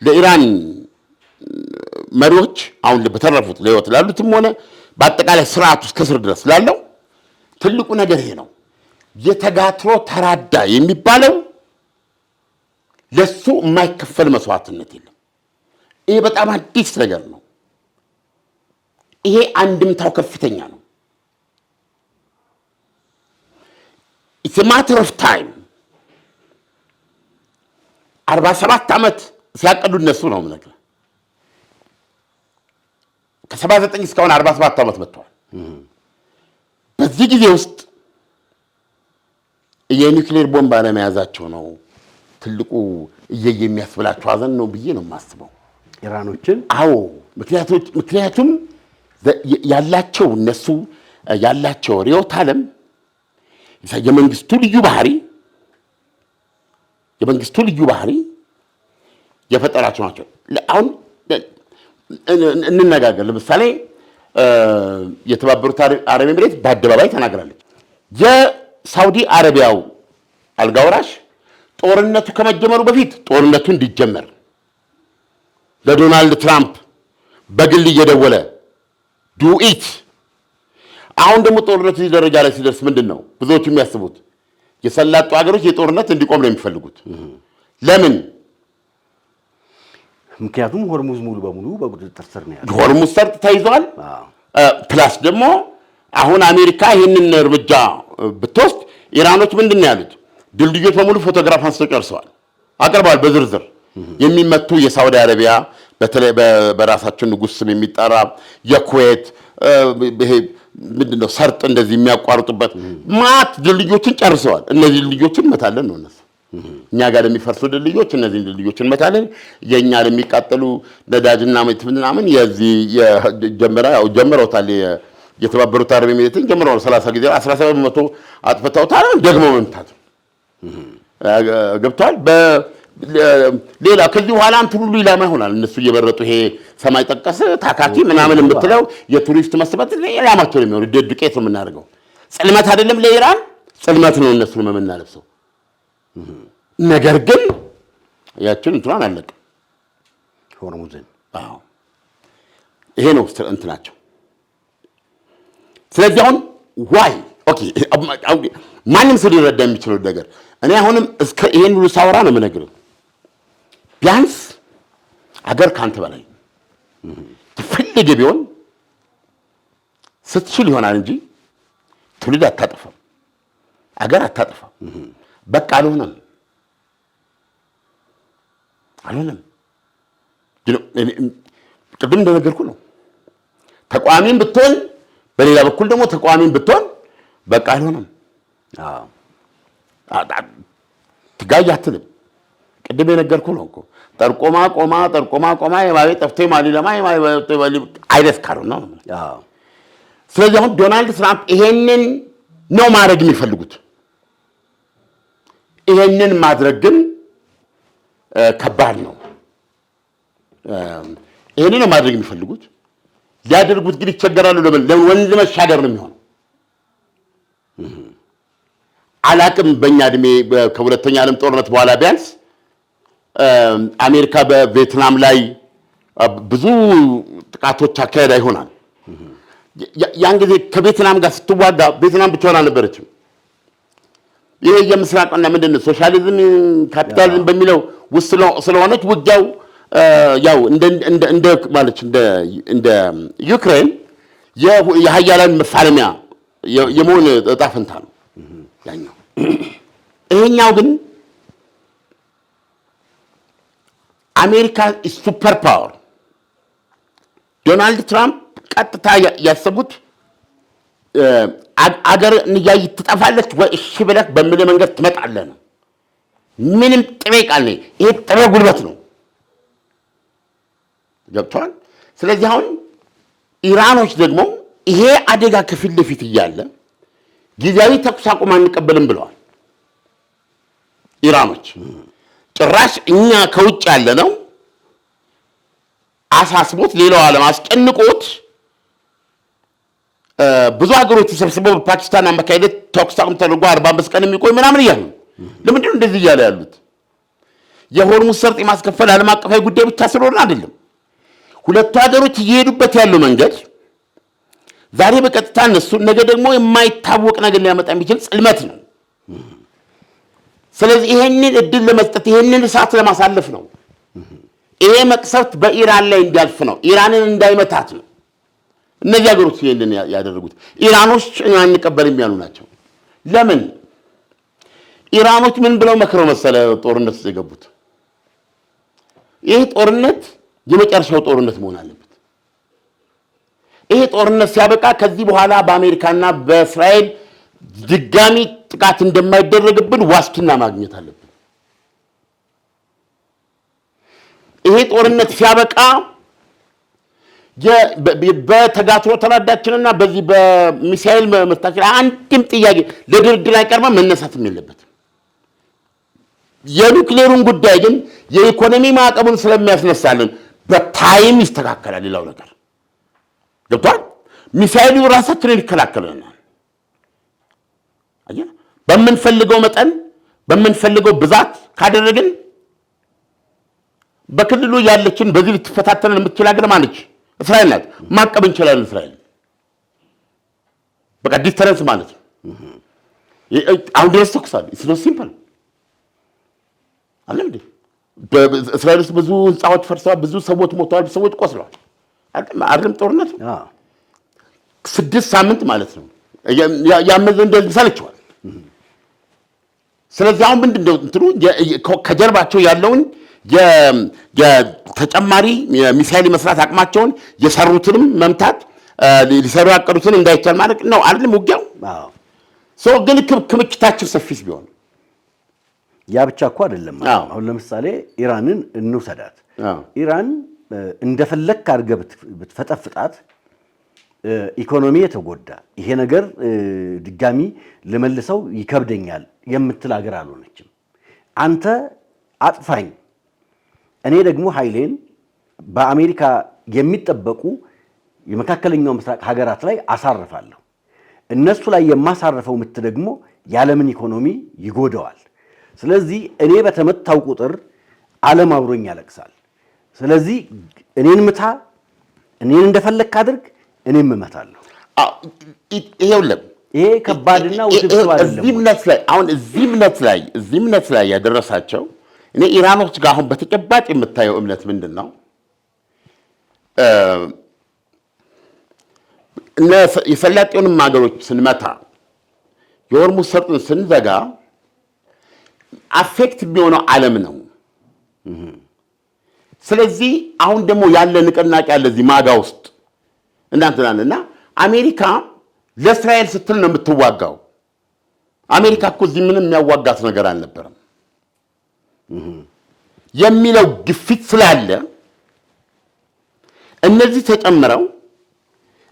ለኢራን መሪዎች አሁን በተረፉት ለህይወት ላሉትም ሆነ በአጠቃላይ ስርዓቱ እስከ ስር ድረስ ላለው ትልቁ ነገር ይሄ ነው። የተጋትሮ ተራዳ የሚባለው ለሱ የማይከፈል መስዋዕትነት የለም። ይሄ በጣም አዲስ ነገር ነው። ይሄ አንድምታው ከፍተኛ ነው። it's a matter of time 47 ዓመት ሲያቀዱ እነሱ ነው ማለት ነው። ከ79 እስካሁን 47 ዓመት መጥቷል። በዚህ ጊዜ ውስጥ የኒውክሌር ቦምብ አለመያዛቸው ነው ትልቁ የሚያስብላቸው ሀዘን ነው ብዬ ነው የማስበው ኢራኖችን። አዎ ምክንያቱም ያላቸው እነሱ ያላቸው ርዕዮተ ዓለም የመንግስቱ ልዩ ባህሪ የፈጠራቸው ናቸው። አሁን እንነጋገር። ለምሳሌ የተባበሩት አረብ ኤሚሬት በአደባባይ ተናግራለች። የሳውዲ አረቢያው አልጋወራሽ ጦርነቱ ከመጀመሩ በፊት ጦርነቱ እንዲጀመር ለዶናልድ ትራምፕ በግል እየደወለ ዱኢት። አሁን ደግሞ ጦርነቱ ደረጃ ላይ ሲደርስ ምንድነው ብዙዎቹ የሚያስቡት የሰላጡ ሀገሮች የጦርነት እንዲቆም ነው የሚፈልጉት። ለምን? ምክንያቱም ሆርሙዝ ሙሉ በሙሉ በቁጥጥር ስር ነው ያለው። ሆርሙዝ ሰርጥ ተይዟል። ፕላስ ደግሞ አሁን አሜሪካ ይህንን እርምጃ ብትወስድ ኢራኖች ምንድነው ያሉት? ድልድዮች በሙሉ ፎቶግራፍ አንስተው ጨርሰዋል፣ አቅርበዋል በዝርዝር የሚመቱ የሳውዲ አረቢያ በተለይ በራሳቸው ንጉስ ስም የሚጠራ የኩዌት ይሄ ምንድነው ሰርጥ እንደዚህ የሚያቋርጡበት ማት ድልድዮችን ጨርሰዋል። እነዚህ ድልድዮችን መታለን ነው እነሱ እኛ ጋር የሚፈርሱ ድልድዮች እነዚህ ድልድዮችን መታለን። የኛ ለሚቃጠሉ ነዳጅና ምናምን የዚህ ጀምረውታል። የተባበሩት አረብ ኤሚሬትን ጀምረዋል። 30 ጊዜ 17% አጥፍተውታል። ደግሞ መምታት ገብቷል። ሌላ ከዚህ በኋላ እንትን ሁሉ ኢላማ ይሆናል። እነሱ እየበረጡ ይሄ ሰማይ ጠቀስ ታካቲ ምናምን የምትለው የቱሪስት መስህበት ኢላማቸው ነው የሚሆነው። ዱቄት ነው የምናደርገው። ጽልመት አይደለም ለኢራን ጽልመት ነው እነሱ ነው የምናለብሰው። ነገር ግን ያችን እንትናን አለቀ ሆርሙዝን። አዎ ይሄ ነው እንትናቸው። ስለዚህ አሁን ዋይ ኦኬ ማንም ሰው ሊረዳ የሚችለው ነገር እኔ አሁንም እስከ ይሄን ሁሉ ሳወራ ነው የምነግርህ። ቢያንስ አገር ካንተ በላይ ትፈልግ ቢሆን ስትችል ይሆናል እንጂ ትውልድ አታጠፋም፣ አገር አታጠፋም። በቃ አልሆነም። ቅድም እንደነገርኩ ነው። ተቋሚም ብትሆን በሌላ በኩል ደግሞ ተቋሚም ብትሆን በቃ አልሆነም። ትጋይ አትልም። ቅድም የነገርኩ ነው እኮ ጠርቆማ ቆማ የማቤ ጠፍቶ ማሊለማ አይደስ ካሩ ነው። ስለዚህ አሁን ዶናልድ ትራምፕ ይሄንን ነው ማድረግ የሚፈልጉት። ይሄንን ማድረግ ግን ከባድ ነው። ይሄንን ነው ማድረግ የሚፈልጉት። ሊያደርጉት ግን ይቸገራሉ። ለምን ወንዝ መሻገር ነው የሚሆነው። አላቅም በእኛ እድሜ ከሁለተኛ ዓለም ጦርነት በኋላ ቢያንስ አሜሪካ በቪየትናም ላይ ብዙ ጥቃቶች አካሄዳ ይሆናል። ያን ጊዜ ከቪየትናም ጋር ስትዋጋ ቪየትናም ብቻዋን አልነበረችም። ይሄ የምስራቅና ምንድነው ሶሻሊዝም ካፒታሊዝም በሚለው ውስጥ ስለሆነች ውጊያው ያው እንደ ማለት እንደ ዩክሬን የሀያላን መፋለሚያ የመሆን ዕጣ ፈንታ ነው ያኛው። ይሄኛው ግን አሜሪካ ሱፐር ፓወር። ዶናልድ ትራምፕ ቀጥታ ያሰቡት አገር ንያይ ትጠፋለች ወይ እሺ ብለህ በምን መንገድ ትመጣለህ ነው። ምንም ጥሬ ቃል ነው። ይሄ ጥሬ ጉልበት ነው። ገብቷል። ስለዚህ አሁን ኢራኖች ደግሞ ይሄ አደጋ ከፊት ለፊት እያለ ጊዜያዊ ተኩስ አቁም አንቀበልም ብለዋል። ኢራኖች ጭራሽ እኛ ከውጭ ያለ ነው አሳስቦት ሌላው ዓለም አስጨንቆት ብዙ ሀገሮች ተሰብስበው በፓኪስታን አማካይነት ተኩስ አቁም ተደርጎ 45 ቀን የሚቆይ ምናምን እያሉ ለምንድን ነው እንደዚህ እያለ ያሉት? የሆርሙዝ ሰርጥ የማስከፈል ዓለም አቀፋዊ ጉዳይ ብቻ ስለሆነ አይደለም። ሁለቱ ሀገሮች እየሄዱበት ያለው መንገድ ዛሬ በቀጥታ እነሱ ነገ ደግሞ የማይታወቅ ነገር ሊያመጣ የሚችል ጽልመት ነው። ስለዚህ ይሄንን እድል ለመስጠት ይሄንን እሳት ለማሳለፍ ነው። ይሄ መቅሰፍት በኢራን ላይ እንዲያልፍ ነው። ኢራንን እንዳይመታት ነው። እነዚህ ሀገሮች ይሄንን ያደረጉት ኢራኖች አንቀበልም ያሉ ናቸው። ለምን? ኢራኖች ምን ብለው መክረው መሰለ ጦርነት የገቡት? ይሄ ጦርነት የመጨረሻው ጦርነት መሆን አለበት። ይሄ ጦርነት ሲያበቃ ከዚህ በኋላ በአሜሪካና በእስራኤል ድጋሚ ጥቃት እንደማይደረግብን ዋስትና ማግኘት አለብን። ይሄ ጦርነት ሲያበቃ በተጋትሮ ተራዳችንና በዚህ በሚሳኤል መስታችን አንድም ጥያቄ ለድርድር አይቀርብም፣ መነሳትም የለበትም። የኑክሌሩን ጉዳይ ግን የኢኮኖሚ ማዕቀቡን ስለሚያስነሳልን በታይም ይስተካከላል። ሌላው ነገር ገብቷል። ሚሳኤሉ ራሳችንን ይከላከለናል። አየህ፣ በምንፈልገው መጠን በምንፈልገው ብዛት ካደረግን በክልሉ ያለችን በዚህ ልትፈታተነን የምትችል ሀገር ማለች እስራኤል ናት። ማቀብ እንችላለን እስራኤል። በቃ ዲስተረንስ ማለት ነው። አሁን ድረስ ተኩሳል። ኢትስ ኖት ሲምፕል አለ እንዴ። በእስራኤል ውስጥ ብዙ ህንፃዎች ፈርሰዋል፣ ብዙ ሰዎች ሞተዋል፣ ሰዎች ቆስለዋል። አይደለም ጦርነት 6 ሳምንት ማለት ነው። ያመዘ እንደዚህ ሰለቸዋል። ስለዚህ አሁን ምንድነው እንትኑ ከጀርባቸው ያለውን የተጨማሪ ሚሳኤል መስራት አቅማቸውን የሰሩትንም መምታት ሊሰሩ ያቀዱትን እንዳይቻል ማለት ነው አይደለም ውጊያው። ሰው ግን ክምችታቸው ሰፊስ ቢሆን ያ ብቻ እኮ አይደለም። አሁን ለምሳሌ ኢራንን እንውሰዳት። ኢራን እንደፈለክ አድርገህ ብትፈጠፍጣት ኢኮኖሚ የተጎዳ ይሄ ነገር ድጋሚ ለመልሰው ይከብደኛል የምትል ሀገር አልሆነችም። አንተ አጥፋኝ፣ እኔ ደግሞ ኃይሌን በአሜሪካ የሚጠበቁ የመካከለኛው ምስራቅ ሀገራት ላይ አሳርፋለሁ። እነሱ ላይ የማሳርፈው ምት ደግሞ የዓለምን ኢኮኖሚ ይጎዳዋል። ስለዚህ እኔ በተመታው ቁጥር ዓለም አብሮኝ ያለቅሳል። ስለዚህ እኔን ምታ፣ እኔን እንደፈለክ አድርግ፣ እኔም እመታለሁ። ይሄ ከባድና ውስብስብ አይደለም። እዚህ እምነት ላይ ያደረሳቸው እኔ ኢራኖች ጋር አሁን በተጨባጭ የምታየው እምነት ምንድን ነው? የሰላጤውንም ሀገሮች ስንመታ የሆርሙዝ ሰርጥን ስንዘጋ አፌክት የሚሆነው ዓለም ነው። ስለዚህ አሁን ደግሞ ያለ ንቅናቄ ያለ እዚህ ማጋ ውስጥ እናንተናልና አሜሪካ ለእስራኤል ስትል ነው የምትዋጋው። አሜሪካ እኮ እዚህ ምንም የሚያዋጋት ነገር አልነበረም የሚለው ግፊት ስላለ እነዚህ ተጨምረው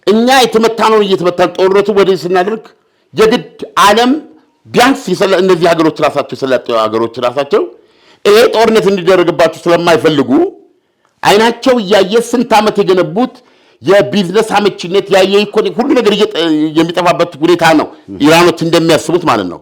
እኛ የተመታነውን እየተመታን ጦርነቱ ወደዚህ ስናደርግ የግድ ዓለም ቢያንስ እነዚህ ሀገሮች ራሳቸው ሰላጤው ሀገሮች ራሳቸው ይሄ ጦርነት እንዲደረግባቸው ስለማይፈልጉ አይናቸው እያየ ስንት ዓመት የገነቡት የቢዝነስ አመቺነት የኢኮኖሚ ሁሉ ነገር የሚጠፋበት ሁኔታ ነው ኢራኖች እንደሚያስቡት ማለት ነው።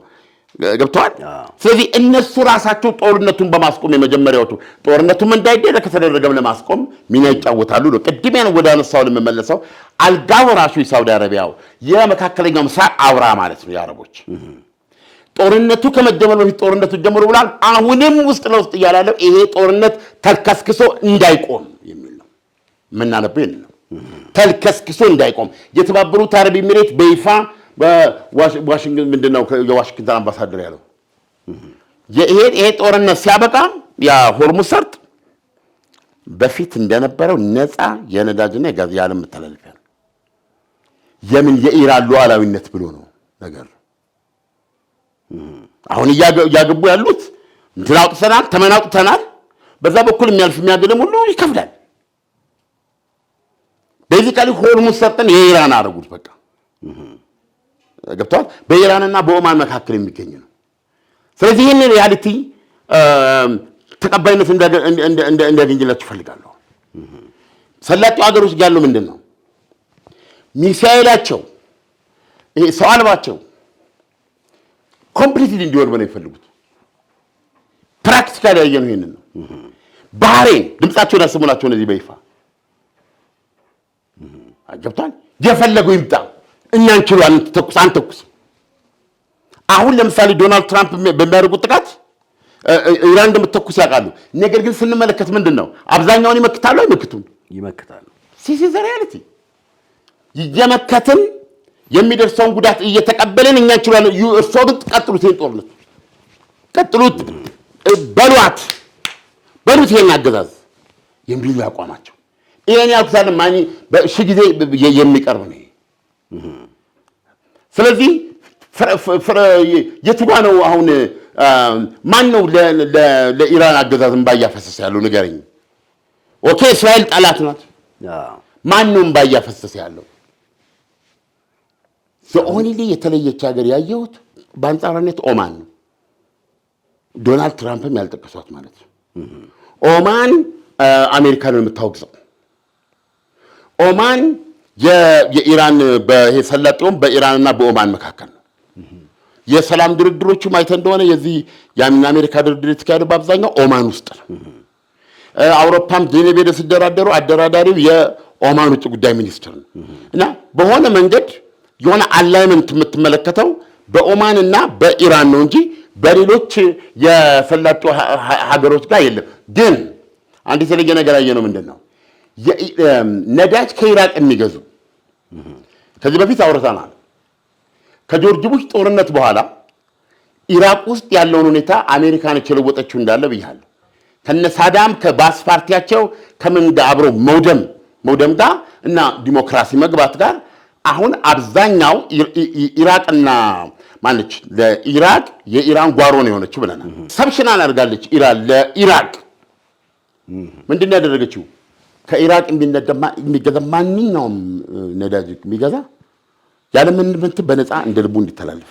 ገብተዋል። ስለዚህ እነሱ ራሳቸው ጦርነቱን በማስቆም የመጀመሪያዎቹ ጦርነቱም እንዳይደረግ ከተደረገም ለማስቆም ሚና ይጫወታሉ ነው። ቅድሜን ወደ አነሳው ለመመለሰው አልጋው ራሱ የሳውዲ አረቢያው የመካከለኛው ምስራቅ አውራ ማለት ነው የአረቦች ጦርነቱ ከመጀመሩ በፊት ጦርነቱ ጀምሮ ብሏል። አሁንም ውስጥ ለውስጥ እያላለው ይሄ ጦርነት ተልከስክሶ እንዳይቆም የሚል ነው የምናነበው ነው። ተልከስክሶ እንዳይቆም የተባበሩት አረብ ኤሚሬት በይፋ በዋሽንግተን ምንድነው የዋሽንግተን አምባሳደር ያለው ይሄ ጦርነት ሲያበቃ ያ ሆርሙዝ ሰርጥ በፊት እንደነበረው ነፃ የነዳጅና የጋዝ የዓለም መተላለፊያ ነው። የምን የኢራን ሉዓላዊነት ብሎ ነው ነገር አሁን እያገቡ ያሉት እንትን አውጥተናል፣ ተመናውጥተናል። በዛ በኩል የሚያገለም ሁሉ ይከፍላል። ቤዚካሊ ሆርሙዝ ሰርጥን የኢራን አረጉት በቃ ገብቷል። በኢራንና በኦማን መካከል የሚገኝ ነው። ስለዚህ ይህን ሪያሊቲ ተቀባይነት እንዲያገኝላችሁ እፈልጋለሁ። ሰላጤው ሀገሮች ጋር ያለው ምንድን ነው? ሚሳኤላቸው ይሄ ሰው አልባቸው ኮምፕሊትሊ እንዲወድም ነው የሚፈልጉት። ፕራክቲካሊ ያየነው ይሄንን ነው። ባህሬን ድምጻቸውን ያሰሙናቸው እነዚህ በይፋ ገብቷል። የፈለገው ይምጣ እኛ እንችላለን፣ አንተኩስ። አሁን ለምሳሌ ዶናልድ ትራምፕ በሚያደርጉት ጥቃት ኢራን እንደምትተኩስ ያውቃሉ። ነገር ግን ስንመለከት ምንድን ነው አብዛኛውን ይመክታሉ አይመክቱም? ይመክታሉ። ሲሲ ዘ ሪያሊቲ እየመከትን የሚደርሰውን ጉዳት እየተቀበልን እኛ እንችላለን። እርሶ ግን ቀጥሉት፣ ይሄን ጦርነት ቀጥሉት፣ በሉት ይሄን አገዛዝ የሚሉ ያቋማቸው ይሄን ያልኩታል። ማን በሺህ ጊዜ የሚቀርብ ነው። ስለዚህ የቱ ጋ ነው አሁን ማን ነው ለኢራን አገዛዝ እንባ እያፈሰሰ ያለው ንገረኝ። ኦኬ እስራኤል ጠላት ናት። ማን ነው እንባ እያፈሰሰ ያለው? ኦንሊ የተለየች ሀገር ያየሁት በአንጻራነት ኦማን ነው። ዶናልድ ትራምፕም ያልጠቀሷት ማለት ነው። ኦማን አሜሪካንን የምታወግዘው ኦማን የኢራን በሰላጤውም በኢራንና በኦማን መካከል ነው። የሰላም ድርድሮቹ አይተህ እንደሆነ የዚህ የአሜሪካ ድርድር የተካሄደው በአብዛኛው ኦማን ውስጥ ነው። አውሮፓም ጄኔቭ ሄደው ሲደራደሩ አደራዳሪው የኦማን ውጭ ጉዳይ ሚኒስትር ነው። እና በሆነ መንገድ የሆነ አላይመንት የምትመለከተው በኦማንና በኢራን ነው እንጂ በሌሎች የሰላጤው ሀገሮች ጋር የለም። ግን አንድ የተለየ ነገር ያየነው ምንድን ነው? ነዳጅ ከኢራቅ የሚገዙ ከዚህ በፊት አውርተናል። ከጆርጅ ቡሽ ጦርነት በኋላ ኢራቅ ውስጥ ያለውን ሁኔታ አሜሪካኖች የለወጠችው እንዳለ ብያለሁ። ከነ ሳዳም ከባስ ፓርቲያቸው ከምን ጋር አብረው መውደም ጋር እና ዲሞክራሲ መግባት ጋር አሁን አብዛኛው ኢራቅና ማለች ለኢራቅ የኢራን ጓሮ ነው የሆነችው ብለናል። ሰብሽናል አድርጋለች ኢራን ለኢራቅ ምንድነው ያደረገችው? ከኢራቅ የሚገዛ ማንኛውም ነዳጅ የሚገዛ ያለምንም በነፃ እንደ ልቡ እንዲተላለፍ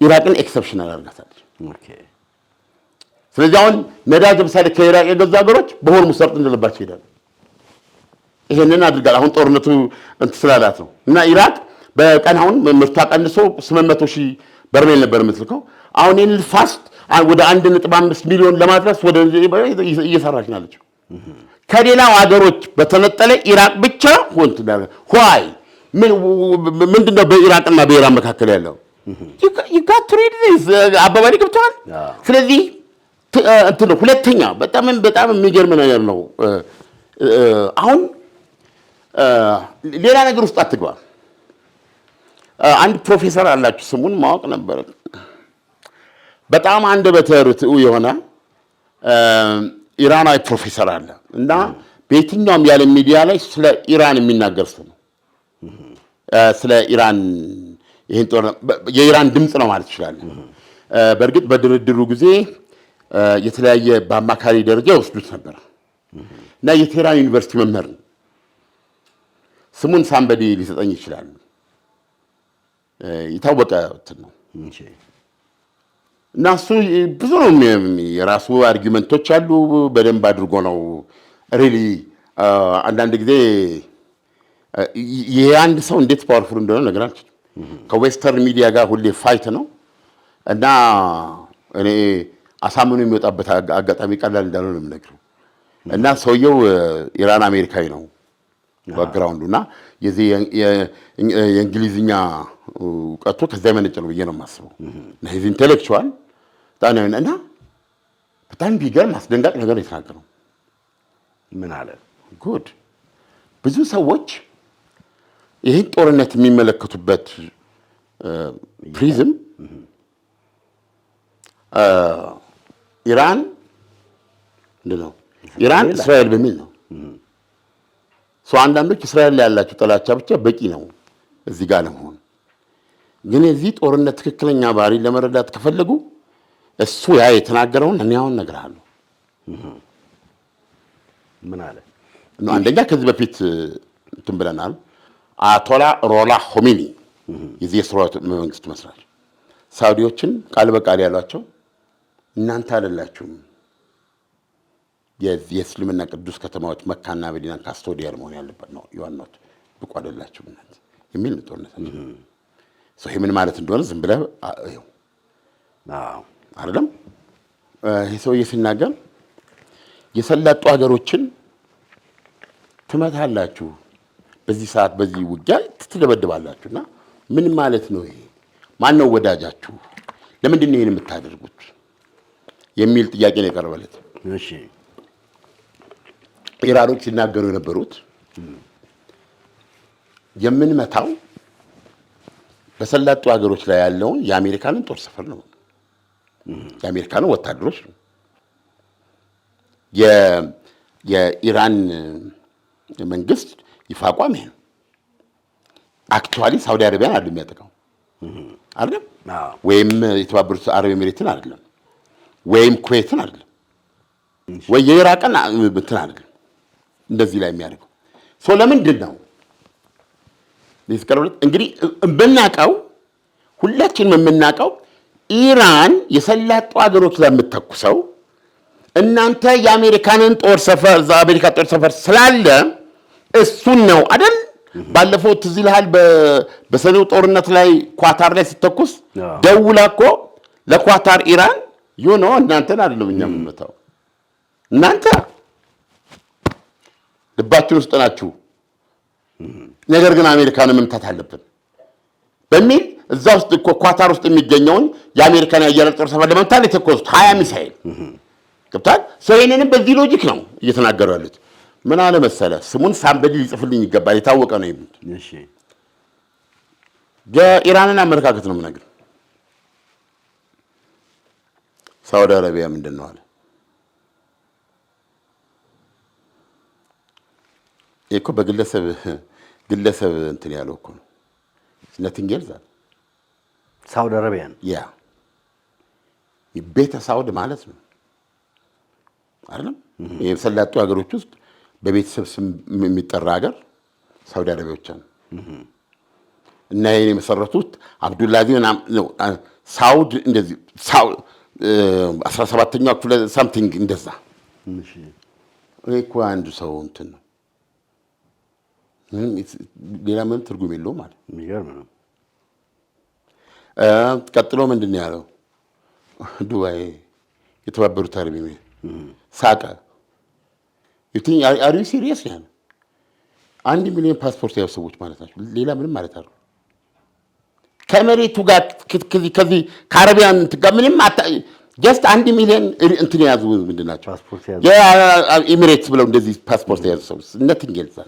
ኢራቅን ኤክሰፕሽናል አድርጋታለች። ስለዚህ አሁን ነዳጅ ለምሳሌ ከኢራቅ የገዙ ሀገሮች በሆርሙዝ ሰርጥ እንደለባቸው ይሄዳሉ። ይሄንን አድርጋል። አሁን ጦርነቱ ስላላት ነው። እና ኢራቅ በቀን አሁን ምርቷ ቀንሶ 800,000 በርሜል ነበር የምትልከው። አሁን ይህን ፋስት ወደ 1.5 ሚሊዮን ለማድረስ ወደ እየሰራች ናለች። ከሌላው ሀገሮች በተነጠለ ኢራቅ ብቻ ሆይ ምንድነው በኢራቅና በኢራን መካከል ያለው አባባሪ ገብተዋል። ስለዚህ እንትን ነው። ሁለተኛ በጣም የሚገርም ነገር ነው። አሁን ሌላ ነገር ውስጥ አትግባ። አንድ ፕሮፌሰር አላችሁ ስሙን ማወቅ ነበር። በጣም አንደበተ ርቱዕ የሆነ ኢራናዊ ፕሮፌሰር አለ እና በየትኛውም ያለ ሚዲያ ላይ ስለ ኢራን የሚናገር ሰው ነው። ስለ ኢራን ይሄን ጦር የኢራን ድምጽ ነው ማለት ይችላል። በእርግጥ በድርድሩ ጊዜ የተለያየ በአማካሪ ደረጃ ይወስዱት ነበር እና የቴህራን ዩኒቨርሲቲ መምህር ነው። ስሙን ሳምበዲ ሊሰጠኝ ይችላል። የታወቀ እንትን ነው እና እሱ ብዙ ነው የራሱ አርጊመንቶች አሉ። በደንብ አድርጎ ነው ሪሊ አንዳንድ ጊዜ ይሄ አንድ ሰው እንዴት ፓወርፉል እንደሆነ ነገር አልችልም። ከዌስተርን ሚዲያ ጋር ሁሌ ፋይት ነው እና እኔ አሳምኖ የሚወጣበት አጋጣሚ ቀላል እንዳልሆነ ነው የምነግረው። እና ሰውየው ኢራን አሜሪካዊ ነው ባክግራውንዱ እና የዚህ የእንግሊዝኛ እውቀቱ ከዛ የመነጨ ነው ብዬ ነው የማስበው። እና ሂዝ ኢንቴሌክቹዋል እና በጣም ቢገርም አስደንጋጭ ነገር የተናገረው ምን አለ? ጉድ ብዙ ሰዎች ይህን ጦርነት የሚመለከቱበት ፕሪዝም ኢራን ምንድነው ኢራን እስራኤል በሚል ነው። አንዳንዶች እስራኤል ላይ ያላቸው ጥላቻ ብቻ በቂ ነው እዚህ ጋር ለመሆን። ግን የዚህ ጦርነት ትክክለኛ ባህሪ ለመረዳት ከፈለጉ እሱ ያ የተናገረውን እኔ አሁን እነግርሃለሁ። ምን አለ? አንደኛ ከዚህ በፊት እንትን ብለናል። አያቶላ ሮላ ሆሜኒ የዚህ የስርዓተ መንግስት መስራች ሳውዲዎችን ቃል በቃል ያሏቸው እናንተ አይደላችሁም የእስልምና ቅዱስ ከተማዎች መካና መዲናን ካስቶዲያል መሆን ያለበት ነው የዋናው ብቁ አይደላችሁም እናንተ የሚል ጦርነት ሰው ምን ማለት እንደሆነ ዝም ብለህ ይኸው አይደለም ይሄ ሰውዬ ሲናገር የሰላጡ ሀገሮችን ትመታላችሁ በዚህ ሰዓት በዚህ ውጊያ ትደበድባላችሁና ምን ማለት ነው ይሄ ማን ነው ወዳጃችሁ ለምንድን ነው ይሄን የምታደርጉት የሚል ጥያቄ ነው የቀረበለት እሺ ኢራኖች ሲናገሩ የነበሩት የምንመታው በሰላጡ ሀገሮች ላይ ያለውን የአሜሪካንን ጦር ሰፈር ነው የአሜሪካንን ወታደሮች ነው የኢራን መንግስት ይፋ አቋም ይሄ ነው አክቹአሊ ሳውዲ አረቢያን አይደለም የሚያጠቃው አይደለም ወይም የተባበሩት አረብ ኤሚሬትን አይደለም ወይም ኩዌትን አይደለም ወይ የኢራቅን እንትን አይደለም እንደዚህ ላይ የሚያደርገው ሶ ለምንድን ነው ለስከረውት እንግዲህ በእናቀው ሁላችንም የምናቀው ኢራን የሰላጡ ሀገሮች ላይ የምትተኩሰው እናንተ የአሜሪካንን ጦር ሰፈር አሜሪካ ጦር ሰፈር ስላለ እሱን ነው አይደል ባለፈው ትዝ ይልሃል በሰኔው ጦርነት ላይ ኳታር ላይ ሲተኩስ ደውላ እኮ ለኳታር ኢራን እናንተን አይደለም እኛ የምንመታው እናንተ ልባችን ውስጥ ናችሁ ነገር ግን አሜሪካን መምታት አለብን በሚል እዛ ውስጥ እኮ ኳታር ውስጥ የሚገኘውን የአሜሪካን የአየር ጦር ሰፈር ለመምታት የተኮሱት 20 ሚሳኤል ገብቷል ሰውዬንም በዚህ ሎጂክ ነው እየተናገሩ ያሉት ምን አለ መሰለ ስሙን ሳምበዲ ሊጽፍልኝ ይገባል የታወቀ ነው የሚሉት እሺ የኢራንን አመለካከት ነው የምነግር ሳውዲ አረቢያ ምንድን ነው አለ እኮ በግለሰብ እንትን ያለው እኮ ነው nothing else ሳውዲ አረቢያን ያ ቤተ ሳውዲ ማለት ነው አይደለም የሰላጡ ሀገሮች ውስጥ በቤተሰብ ስም የሚጠራ ሀገር ሳውዲ አረቢያ ብቻ ነው እና ይሄን የመሰረቱት አብዱልአዚዝ ነው ሳውድ እንደዚህ 17ኛው ክፍለ something እንደዛ እሺ እኮ አንዱ ሰው እንትን ነው ሌላ ምን ትርጉም የለውም ማለት የሚገርም ነው ቀጥሎ ምንድን ነው ያለው ዱባይ የተባበሩት አረብ ኤሚሬት ሳቀ you are you serious ያለ 1 ሚሊዮን ፓስፖርት ያው ሰዎች ማለት ናቸው ሌላ ምንም ማለት አይደለም ከመሬቱ ጋር ከዚህ ከአረቢያን ጋር ምንም just 1 ሚሊዮን እንትን ያዙ ምንድናቸው ፓስፖርት ያዙ ኤሚሬትስ ብለው እንደዚህ ፓስፖርት ያዙ ሰው nothing else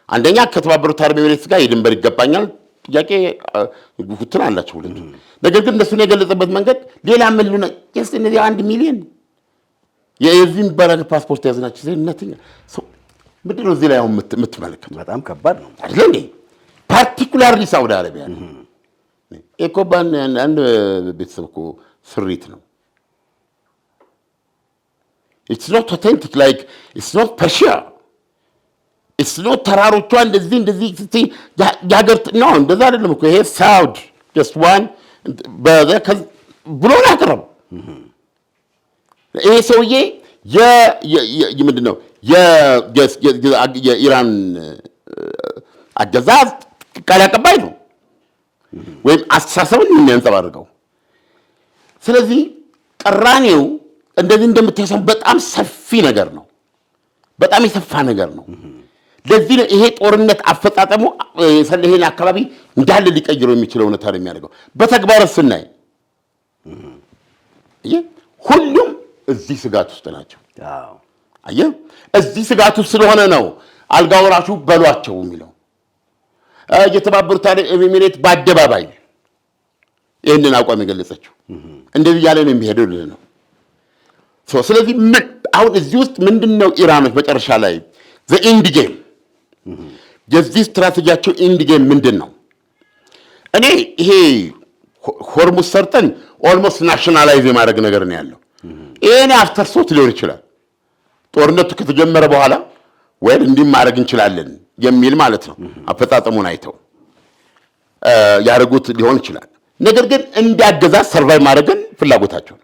አንደኛ ከተባበሩት አረብ ኤሚሬትስ ጋር የድንበር ይገባኛል ጥያቄ ጉትን አላቸው ሁለቱ ነገር ግን እነሱን የገለጸበት መንገድ ሌላ ምን ነው just እነዚህ 1 ሚሊዮን የዚህም ባላገ ፓስፖርት ያዝናችሁ nothing ምንድነው እዚህ ላይ የምትመለከቱ በጣም ከባድ ነው አይደል እንዴ ፓርቲኩላርሊ ሳውዲ አረቢያ ኤኮባን አንድ ቤተሰብ እኮ ስሪት ነው it's not authentic like it's not Persia it's not ተራሮቿ እንደዚህ ያገር ነው እንደዛ አይደለም እኮ ይሄ ሳውዲ just one ብሎ ያቀረበ ይሄ ሰውዬ ምንድነው የኢራን አገዛዝ ቃል አቀባይ ነው ወይም አስተሳሰብን የሚያንጸባርቀው ስለዚህ ቅራኔው እንደዚህ እንደምታየው በጣም ሰፊ ነገር ነው በጣም የሰፋ ነገር ነው ለዚህ ይሄ ጦርነት አፈጣጠሙ ይሄን አካባቢ እንዳለ ሊቀይረው የሚችለው ነው ታሪክ የሚያደርገው በተግባር ስናይ ሁሉም እዚህ ስጋት ውስጥ ናቸው አየህ እዚህ ስጋት ውስጥ ስለሆነ ነው አልጋው ራሱ በሏቸው የሚለው የተባበሩት አረብ ኤሚሬት በአደባባይ ይሄንን አቋም የገለጸችው እንደዚህ ያለ ነው የሚሄደው ነው ስለዚህ አሁን እዚህ ውስጥ ምንድነው ኢራኖች መጨረሻ ላይ the end game የዚህ ስትራቴጂያቸው end game ምንድነው እኔ ይሄ ሆርሙዝ ሰርጠን ኦልሞስት ናሽናላይዝ የማድረግ ነገር ነው ያለው ይሄን አፍተር ሶት ሊሆን ይችላል ጦርነቱ ከተጀመረ በኋላ ወይ እንዲህ ማድረግ እንችላለን የሚል ማለት ነው አፈጣጠሙን አይተው ያረጉት ሊሆን ይችላል ነገር ግን እንዲያገዛ ሰርቫይቭ ማድረግን ፍላጎታቸው ነው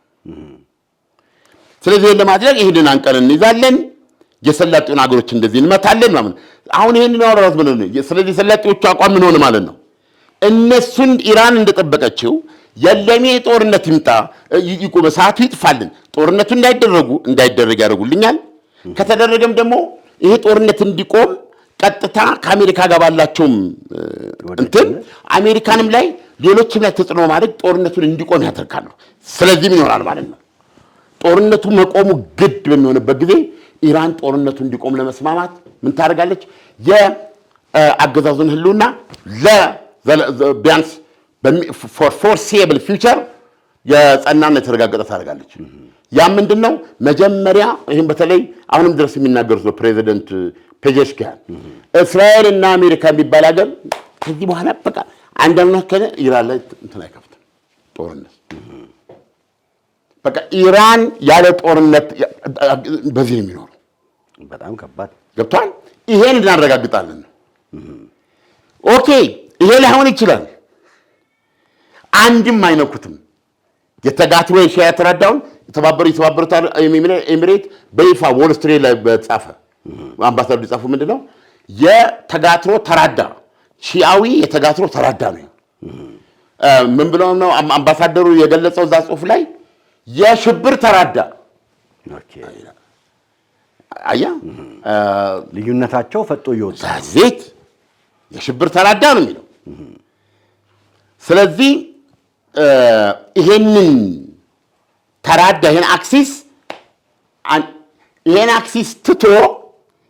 ስለዚህ ለማድረግ ይሄንን አንቀን እንይዛለን፣ የሰላጤውን አገሮች እንደዚህ እንመታለን ማለት አሁን ይሄንን ያወራሁት ምን ነው? ስለዚህ ሰላጤዎቹ አቋም ምን ሆነ ማለት ነው? እነሱን ኢራን እንደጠበቀችው የለሜ ጦርነት ይምጣ ይቆም፣ ሰዓቱ ይጥፋልን፣ ጦርነቱ እንዳይደረግ ያደርጉልኛል። ከተደረገም ደግሞ ይሄ ጦርነት እንዲቆም ቀጥታ ከአሜሪካ ጋር ባላቸውም እንትን አሜሪካንም ላይ ሌሎችም ላይ ተጽዕኖ ማድረግ ጦርነቱን እንዲቆም ያደርጋሉ። ስለዚህ ምን ይሆናል ማለት ነው? ጦርነቱ መቆሙ ግድ በሚሆንበት ጊዜ ኢራን ጦርነቱ እንዲቆም ለመስማማት ምን ታደርጋለች? የአገዛዙን ህልውና ቢያንስ for foreseeable future የጸናና የተረጋገጠ ታደርጋለች። ያ ምንድነው? መጀመሪያ ይሄን በተለይ አሁንም ድረስ የሚናገሩት ነው ፕሬዚደንት ፔጀሽኪያን እስራኤል እና አሜሪካ የሚባል ሀገር ከዚህ በኋላ በቃ አንዳንድ ከነ ኢራን ላይ እንትን አይከፍትም ጦርነት። በቃ ኢራን ያለ ጦርነት በዚህ ነው የሚኖረው። በጣም ከባድ ገብቷል። ይሄን እናረጋግጣለን። ኦኬ ይሄ ላይሆን ይችላል። አንድም አይነኩትም። የተጋትሮ የሻያ ተራዳውን የተባበሩት ኤሚሬት በይፋ ዎል ስትሪት ላይ በጻፈ አምባሳደሩ ጻፉ። ምንድነው የተጋትሮ ተራዳ ሺአዊ የተጋትሮ ተራዳ ነው። ምን ብለው ነው አምባሳደሩ የገለጸው እዛ ጽሁፍ ላይ? የሽብር ተራዳ። ኦኬ አያ ልዩነታቸው ፈጦ ይወጣ ዛት የሽብር ተራዳ ነው የሚለው። ስለዚህ ይሄንን ተራዳ ይሄን አክሲስ ትቶ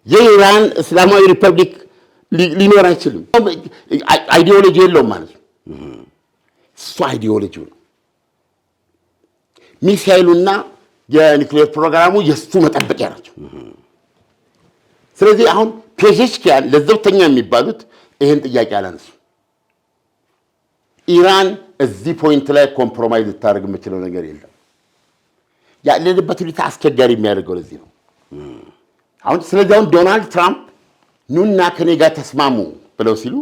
የኢራን እስላማዊ ሪፐብሊክ ሊኖር አይችልም። አይዲዮሎጂ የለውም ማለት ነው። እሱ አይዲዮሎጂው ነው። ሚሳኤሉና የኒውክሌር ፕሮግራሙ የሱ መጠበቂያ ናቸው። ስለዚህ አሁን ፔጀሽኪያን ለዘብተኛ የሚባሉት ይሄን ጥያቄ አላነሱ። ኢራን እዚህ ፖይንት ላይ ኮምፕሮማይዝ ልታደርግ የምችለው ነገር የለም። ያለንበት ሁኔታ አስቸጋሪ የሚያደርገው ለዚህ ነው። አሁን ስለዚህ አሁን ዶናልድ ትራምፕ ኑና ከኔ ጋር ተስማሙ ብለው ሲሉ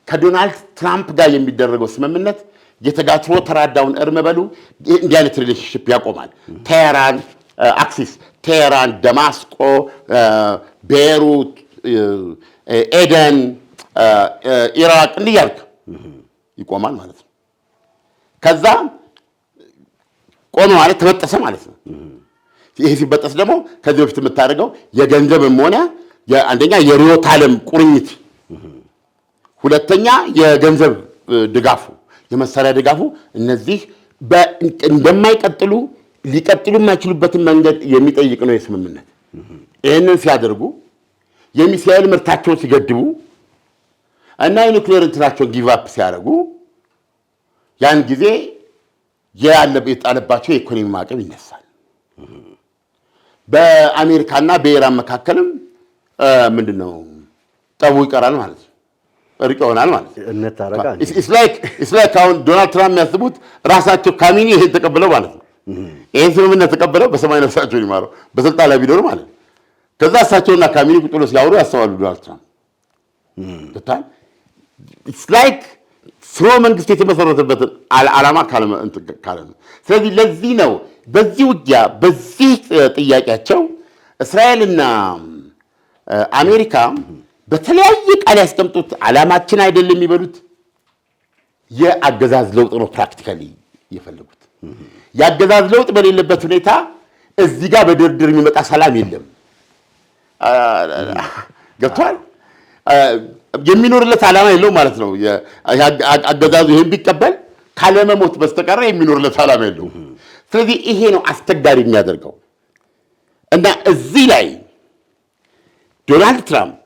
ከዶናልድ ትራምፕ ጋር የሚደረገው ስምምነት የተጋትሮ ተራዳውን እርም በሉ እንዲህ አይነት ሪሌሽንሺፕ ያቆማል። ቴሄራን አክሲስ ቴሄራን፣ ደማስቆ፣ ቤይሩት፣ ኤደን፣ ኢራቅ እንዲህ ያልክ ይቆማል ማለት ነው። ከዛ ቆመ ማለት ተበጠሰ ማለት ነው። ይሄ ሲበጠስ ደግሞ ከዚህ በፊት የምታደርገው የገንዘብም ሆነ አንደኛ የርዕዮተ ዓለም ቁርኝት፣ ሁለተኛ የገንዘብ ድጋፉ፣ የመሳሪያ ድጋፉ እነዚህ እንደማይቀጥሉ ሊቀጥሉ የማይችሉበትን መንገድ የሚጠይቅ ነው የስምምነት። ይህንን ሲያደርጉ የሚሳኤል ምርታቸውን ሲገድቡ እና የኒውክሌር እንትናቸውን ጊቭ አፕ ሲያደርጉ ያን ጊዜ የጣለባቸው የኢኮኖሚ ማዕቀብ ይነሳል። በአሜሪካና በኢራን መካከልም ምንድነው ጠቡ ይቀራል ማለት ነው። እርቅ ይሆናል ማለት ነው። ኢትስ ላይክ አሁን ዶናልድ ትራምፕ የሚያስቡት ራሳቸው ካሚኒ ይሄን ተቀብለው ማለት ነው። ይሄን ስምምነት ተቀብለው በሰማይ ነፍሳቸውን ይማረው በስልጣን ላይ ቢኖሩ ማለት ነው። ከዛ እሳቸውና ካሚኒ ቁጭ ብለው ሲያወሩ ያስተዋሉ ዶናልድ ትራምፕ በጣም ኢትስ ላይክ ስርወ መንግስት የተመሰረተበትን ዓላማ ካለ ነው። ስለዚህ ለዚህ ነው በዚህ ውጊያ በዚህ ጥያቄያቸው እስራኤልና አሜሪካ በተለያየ ቃል ያስቀምጡት ዓላማችን አይደለም የሚበሉት የአገዛዝ ለውጥ ነው። ፕራክቲካሊ የፈለጉት የአገዛዝ ለውጥ በሌለበት ሁኔታ እዚህ ጋር በድርድር የሚመጣ ሰላም የለም። ገብቷል? የሚኖርለት ዓላማ የለውም ማለት ነው። አገዛዙ ይሄን ቢቀበል ካለመሞት በስተቀር የሚኖርለት ዓላማ የለውም። ስለዚህ ይሄ ነው አስቸጋሪ የሚያደርገው እና እዚህ ላይ ዶናልድ ትራምፕ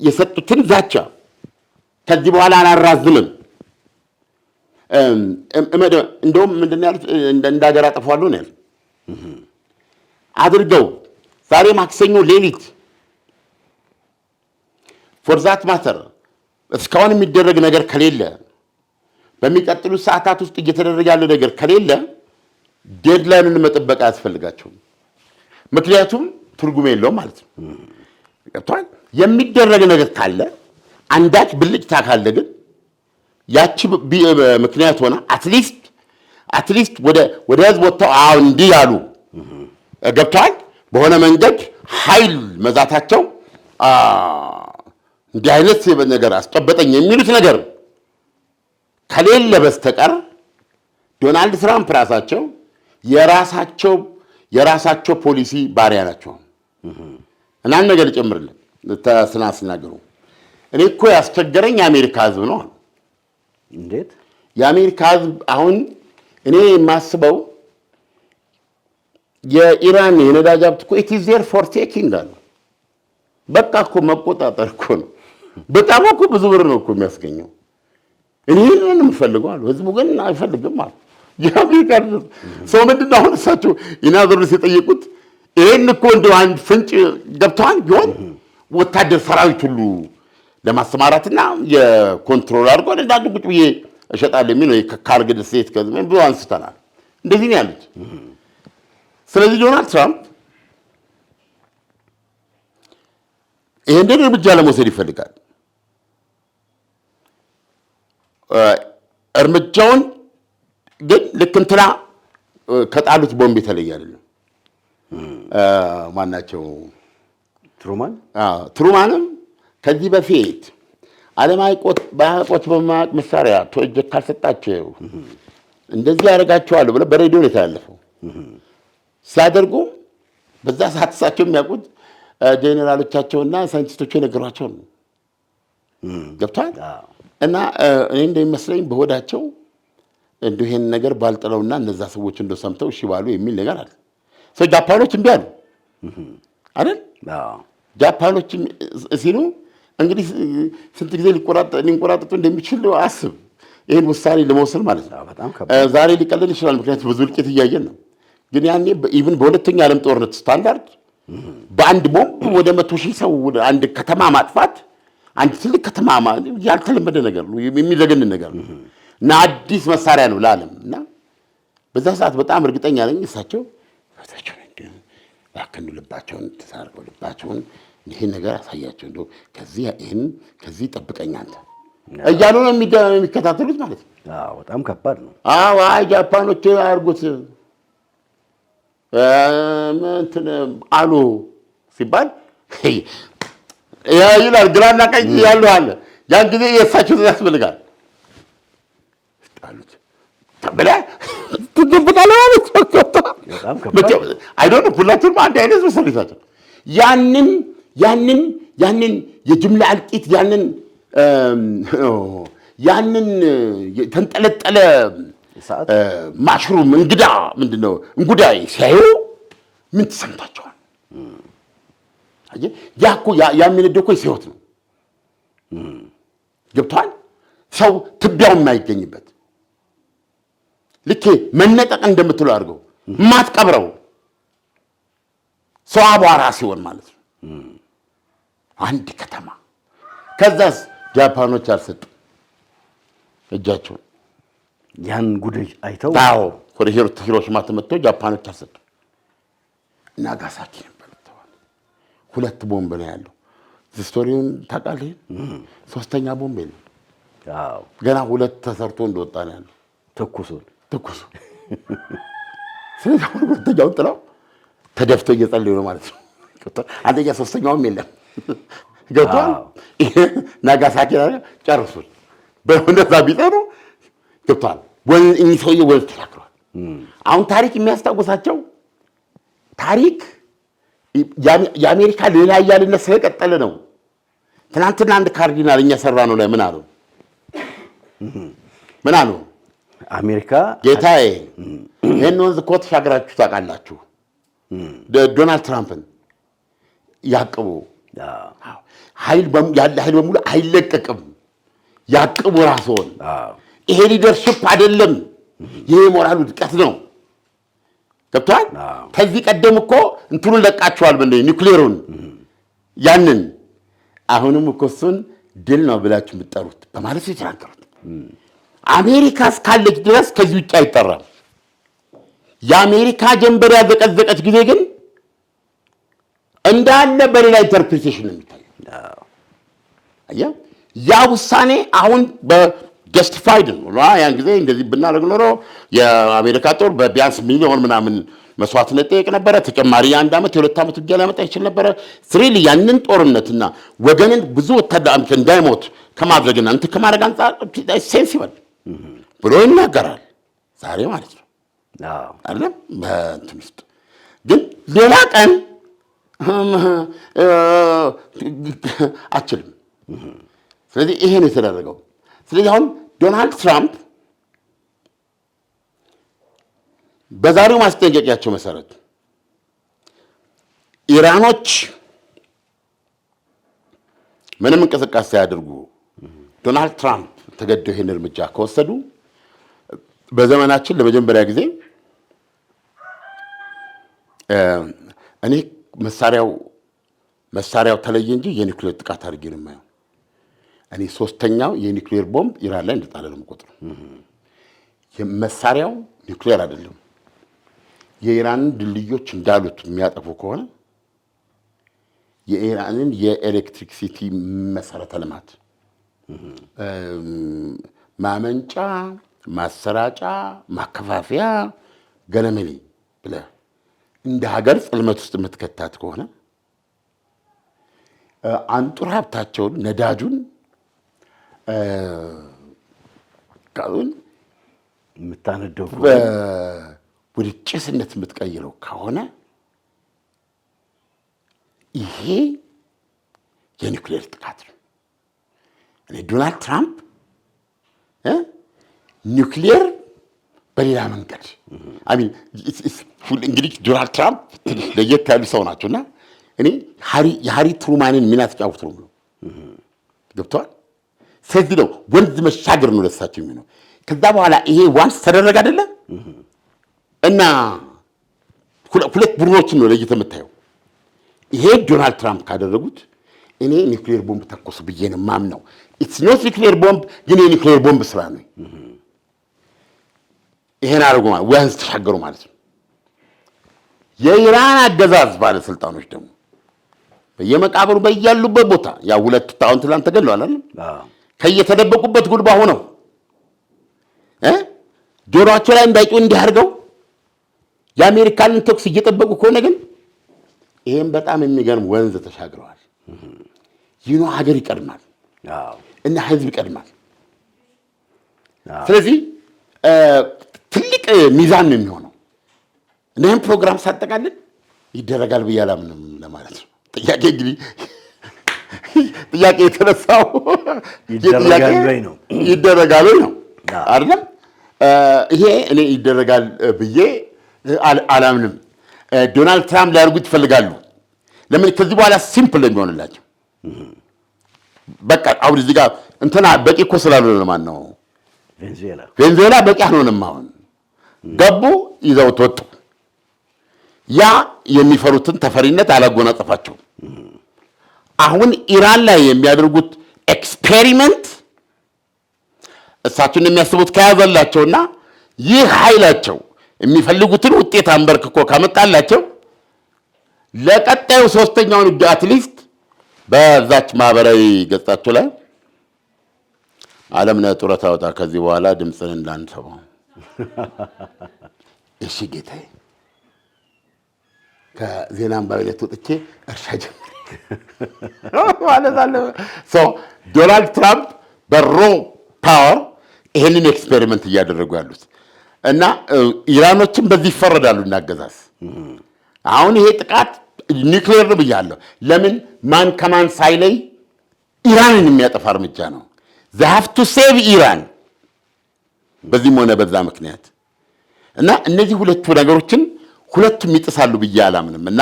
የሰጡትን ዛቻ ከዚህ በኋላ አላራዝምም እንደውም ምንድን ያሉት እንደ ሀገር አጠፋዋለሁ ነው ያሉት አድርገው ዛሬ ማክሰኞ ሌሊት ፎርዛት ማተር እስካሁን የሚደረግ ነገር ከሌለ በሚቀጥሉት ሰዓታት ውስጥ እየተደረገ ያለ ነገር ከሌለ ዴድላይኑን መጠበቅ አያስፈልጋቸውም። ምክንያቱም ትርጉም የለውም ማለት ነው። ገብቷል? የሚደረግ ነገር ካለ አንዳች ብልጭታ ካለ ግን ያቺ ምክንያት ሆነ አትሊስት አትሊስት ወደ ህዝብ ወጥተው እንዲህ ያሉ ገብተዋል። በሆነ መንገድ ኃይል መዛታቸው እንዲህ አይነት ነገር አስጨበጠኝ የሚሉት ነገር ከሌለ በስተቀር ዶናልድ ትራምፕ ራሳቸው የራሳቸው ፖሊሲ ባሪያ ናቸው። እና አንድ ነገር ልጨምርልህ ሲናገሩ እኔ እኮ ያስቸገረኝ የአሜሪካ ህዝብ ነው። እንዴት? የአሜሪካ ህዝብ አሁን እኔ የማስበው የኢራን የነዳጅ ሀብት እኮ ኢት ኢዝ ዜር ፎር ቴኪንግ አለ። በቃ እኮ መቆጣጠር እኮ ነው። በጣም እኮ ብዙ ብር ነው እኮ የሚያስገኘው። እኔ ይህንን የምፈልገው አሉ። ህዝቡ ግን አይፈልግም አሉ። የአሜሪካ ሰው ምንድን ነው አሁን እሳቸው ኢናዘሩስ የጠየቁት ይህን እኮ እንደው አንድ ፍንጭ ገብተዋል ቢሆን ወታደር ሰራዊት ሁሉ ለማሰማራትና የኮንትሮል አድርጎ እንዳንዱ ቁጭ ብዬ እሸጣለሁ የሚል ነው። ከካርግል ሴት ከዚህ ብዙ አንስተናል። እንደዚህ ነው ያሉት። ስለዚህ ዶናልድ ትራምፕ ይህንን እርምጃ ለመውሰድ ይፈልጋል። እርምጃውን ግን ልክ እንትና ከጣሉት ቦምብ የተለየ አይደለም። ማናቸው? ትሩማንም ከዚህ በፊት ዓለም ባያውቁት በማያውቅ መሳሪያ ፕሮጀክት ካልሰጣቸው እንደዚህ ያደርጋቸዋለሁ ብለው በሬዲዮ ነው የተላለፈው። ሲያደርጉ በዛ ሰዓት እሳቸው የሚያውቁት ጄኔራሎቻቸውና ሳይንቲስቶቹ የነገሯቸው ነው። ገብቷል። እና እኔ እንደሚመስለኝ በሆዳቸው እንደው ይሄን ነገር ባልጥለውና እነዛ ሰዎች እንደው ሰምተው እሺ ባሉ የሚል ነገር አለ። ሰው ጃፓኖች እምቢ አሉ አይደል? ጃፓኖች ሲሉ እንግዲህ ስንት ጊዜ ሊንቆራጠጡ እንደሚችል አስብ። ይሄን ውሳኔ ለመወሰን ማለት ነው። ዛሬ ሊቀለል ይችላል፣ ምክንያቱም ብዙ ልቄት እያየን ነው። ግን ያኔ ኢቭን በሁለተኛ ዓለም ጦርነት ስታንዳርድ በአንድ ቦምብ ወደ 100,000 ሰው አንድ ከተማ ማጥፋት አንድ ትልቅ ከተማ ያልተለመደ ነገር ነው፣ የሚዘገንን ነገር ነው እና አዲስ መሳሪያ ነው ለዓለም። እና በዛ ሰዓት በጣም እርግጠኛ ነኝ እሳቸው ያከኑ ልባቸውን ተሳርገው ልባቸውን ይሄን ነገር አሳያቸው እንደው ከዚህ ጠብቀኝ አንተ እያሉ ነው የሚከታተሉት ማለት ነው። በጣም ከባድ ነው። አይ ጃፓኖች አያርጉት እንትን አሉ ሲባል ይላል ግራና ቀኝ ያሉ አለ። ያን ጊዜ የእሳቸው ትእዛዝ ያስፈልጋል። ጣሉት ተበላ ትገበታለህ ማለት አይዶን ሁላችንም አንድ አይነት መሰለታቸው። ያንን የጅምላ አልቂት ያንን ተንጠለጠለ ማሽሩም እንግዳ ምንድነው እንጉዳይ ሲያዩ ምን ተሰምታቸዋል? ያኮ የሚነደው እኮ ሲወት ነው። ገብቷል። ሰው ትቢያው የማይገኝበት ልክ መነጠቅ እንደምትለው አድርገው ማትቀብረው ሰው አቧራ ሲሆን ማለት ነው አንድ ከተማ። ከዛስ ጃፓኖች አልሰጡ እጃቸውን ያን ጉዳይ አይተው ወደ ሂሮሺማ ተመተው ጃፓኖች አልሰጡ። ናጋሳኪ ነበር ተባለ። 2 ቦምብ ነው ያለው። ስቶሪውን ታውቃለህ? 3ኛ ቦምብ ነው። ገና 2 ተሰርቶ እንደወጣ ነው ያለው። ተኩሱ ስለዚህ ሁለተኛውን ጥለው ተደፍተው እየጸለዩ ነው ማለት ነው። አንደኛ 3ኛውም የለም። ገብቷል። ናጋሳኪ ጨርሱት በእውነታ ቢጠሩ ገብቷል። እኚህ ሰውዬ ወልድ ተናግረዋል። አሁን ታሪክ የሚያስታውሳቸው ታሪክ የአሜሪካ ሌላ እያልነት ስለቀጠለ ነው። ትናንትና አንድ ካርዲናል እኛ ሰራ ነው ላይ ምን አሉ? አሜሪካ ጌታዬ ይህን ወንዝ እኮ ተሻግራችሁ ታውቃላችሁ። ዶናልድ ትራምፕን ያቅቡ፣ ያለ ኃይል በሙሉ አይለቀቅም፣ ያቅቡ ራስዎን። ይሄ ሊደርሽፕ አይደለም፣ ይሄ ሞራል ውድቀት ነው። ገብቷል። ከዚህ ቀደም እኮ እንትኑን ለቃችኋል፣ ኒውክሌሩን ያንን አሁንም እኮ እሱን ድል ነው ብላችሁ የምትጠሩት በማለት ነው የተናገሩት። አሜሪካ እስካለች ድረስ ከዚህ ውጭ አይጠራም። የአሜሪካ ጀንበር ያዘቀዘቀች ጊዜ ግን እንዳለ በሌላ ኢንተርፕሪቴሽን ነው የሚታየው። ያ ውሳኔ አሁን ጀስቲፋይድ ነው። ያን ጊዜ እንደዚህ ብናደርግ ኖሮ የአሜሪካ ጦር በቢያንስ ሚሊዮን ምናምን መስዋዕትነት ጠይቅ ነበረ። ተጨማሪ የ1 ዓመት የ2 ዓመት ውጊያ ሊያመጣ ይችል ነበረ። ስሪል ያንን ጦርነትና ወገንን ብዙ ወታደር እንዳይሞት ከማድረግና እንትን ከማድረግ አንጻር ሴንሲበል ብሎ ይናገራል ዛሬ ማለት ነው አይደለም። በእንትን ውስጥ ግን ሌላ ቀን አችልም። ስለዚህ ይሄ ነው የተደረገው። ስለዚህ አሁን ዶናልድ ትራምፕ በዛሬው ማስጠንቀቂያቸው መሰረት ኢራኖች ምንም እንቅስቃሴ ሳያደርጉ ዶናልድ ትራምፕ ተገደው ይሄን እርምጃ ከወሰዱ በዘመናችን ለመጀመሪያ ጊዜ እኔ መሳሪያው ተለየ እንጂ የኒውክሌር ጥቃት አድርጌ ነው የማየው። እኔ 3ኛው የኒውክሌር ቦምብ ኢራን ላይ እንደጣለ ነው የምቆጥረው። መሳሪያው ኒውክሌር አይደለም። የኢራንን ድልድዮች እንዳሉት የሚያጠፉ ከሆነ የኢራንን የኤሌክትሪክሲቲ መሰረተ ልማት ማመንጫ፣ ማሰራጫ፣ ማከፋፈያ ገለመሌ ብለህ እንደ ሀገር ጽልመት ውስጥ የምትከታት ከሆነ አንጡር ሀብታቸውን ነዳጁን ጋዙን የምታነደው ወደ ጭስነት የምትቀይረው ከሆነ ይሄ የኒውክሌር ጥቃት ነው። እኔ ዶናልድ ትራምፕ ኒውክሌር በሌላ መንገድ እንግዲህ ዶናልድ ትራምፕ ለየት ያሉ ሰው ናቸውና እኔ የሃሪ ትሩማንን ሚና ተጫውቶ ነው ገብተዋል። ስለዚህ ነው ወንዝ መሻገር ነው ለሳቸው የሚሆነው። ከዛ በኋላ ይሄ ዋንስ ተደረገ አይደለ እና ሁለት ቡድኖችን ነው ለይተህ የምታየው። ይሄ ዶናልድ ትራምፕ ካደረጉት እኔ ኒውክሌር ቦምብ ተኮሱ ብዬ ነው የማምነው። ኢትስ ኖት ኒውክሌር ቦምብ ግን የኒውክሌር ቦምብ ስራ ነው። ይሄን አድርጎ ማለት ወንዝ ተሻገሩ ማለት ነው። የኢራን አገዛዝ ባለስልጣኖች ደግሞ በየመቃብሩ በያሉበት ቦታ ያ ሁለቱ ትላንት ተገድለዋል አይደል? ከየተደበቁበት ጉልባ ሆነው ጆሮአቸው ላይ እንዳይጮህ እንዲያርገው የአሜሪካንን ተኩስ እየጠበቁ ከሆነ ግን ይሄን በጣም የሚገርም ወንዝ ተሻግረዋል። ይኖ ሀገር ይቀድማል እና ህዝብ ይቀድማል። ስለዚህ ትልቅ ሚዛን ነው የሚሆነው። እኔም ፕሮግራም ሳጠቃልል ይደረጋል ብዬ አላምንም ለማለት ነው። ጥያቄ እንግዲህ ጥያቄ የተነሳው ይደረጋል ወይ ነው አይደለም? ይሄ እኔ ይደረጋል ብዬ አላምንም። ዶናልድ ትራምፕ ሊያደርጉት ይፈልጋሉ። ለምን? ከዚህ በኋላ ሲምፕል የሚሆንላቸው በቃ አሁን እዚህ ጋር እንትና በቂ እኮ ስላልሆነ ለማን ነው ቬንዙዌላ በቂ አልሆነም። አሁን ገቡ፣ ይዘውት ወጡ። ያ የሚፈሩትን ተፈሪነት አላጎናጸፋቸውም። አሁን ኢራን ላይ የሚያደርጉት ኤክስፔሪመንት እሳቸውን የሚያስቡት ከያዘላቸውና ይህ ኃይላቸው የሚፈልጉትን ውጤት አንበርክኮ ካመጣላቸው ለቀጣዩ 3ኛውን ውጊያ አትሊስት በዛች ማህበራዊ ገጻቸው ላይ ዓለምነህ ጡረታ ወጣ፣ ከዚህ በኋላ ድምፅን እንዳንሰማው። እሺ ጌታዬ፣ ከዜና አንባቢነት ወጥቼ እርሻ ጀምር ማለት አለ። ዶናልድ ትራምፕ በሮ ፓወር ይሄንን ኤክስፔሪመንት እያደረጉ ያሉት እና ኢራኖችን በዚህ ይፈረዳሉ እናገዛዝ። አሁን ይሄ ጥቃት ኒውክሌር ነው ብያለሁ። ለምን? ማን ከማን ሳይለይ ኢራንን የሚያጠፋ እርምጃ ነው። they have to save ኢራን በዚህም ሆነ በዛ ምክንያት እና እነዚህ ሁለቱ ነገሮችን ሁለቱም ይጥሳሉ ብዬ አላምንም እና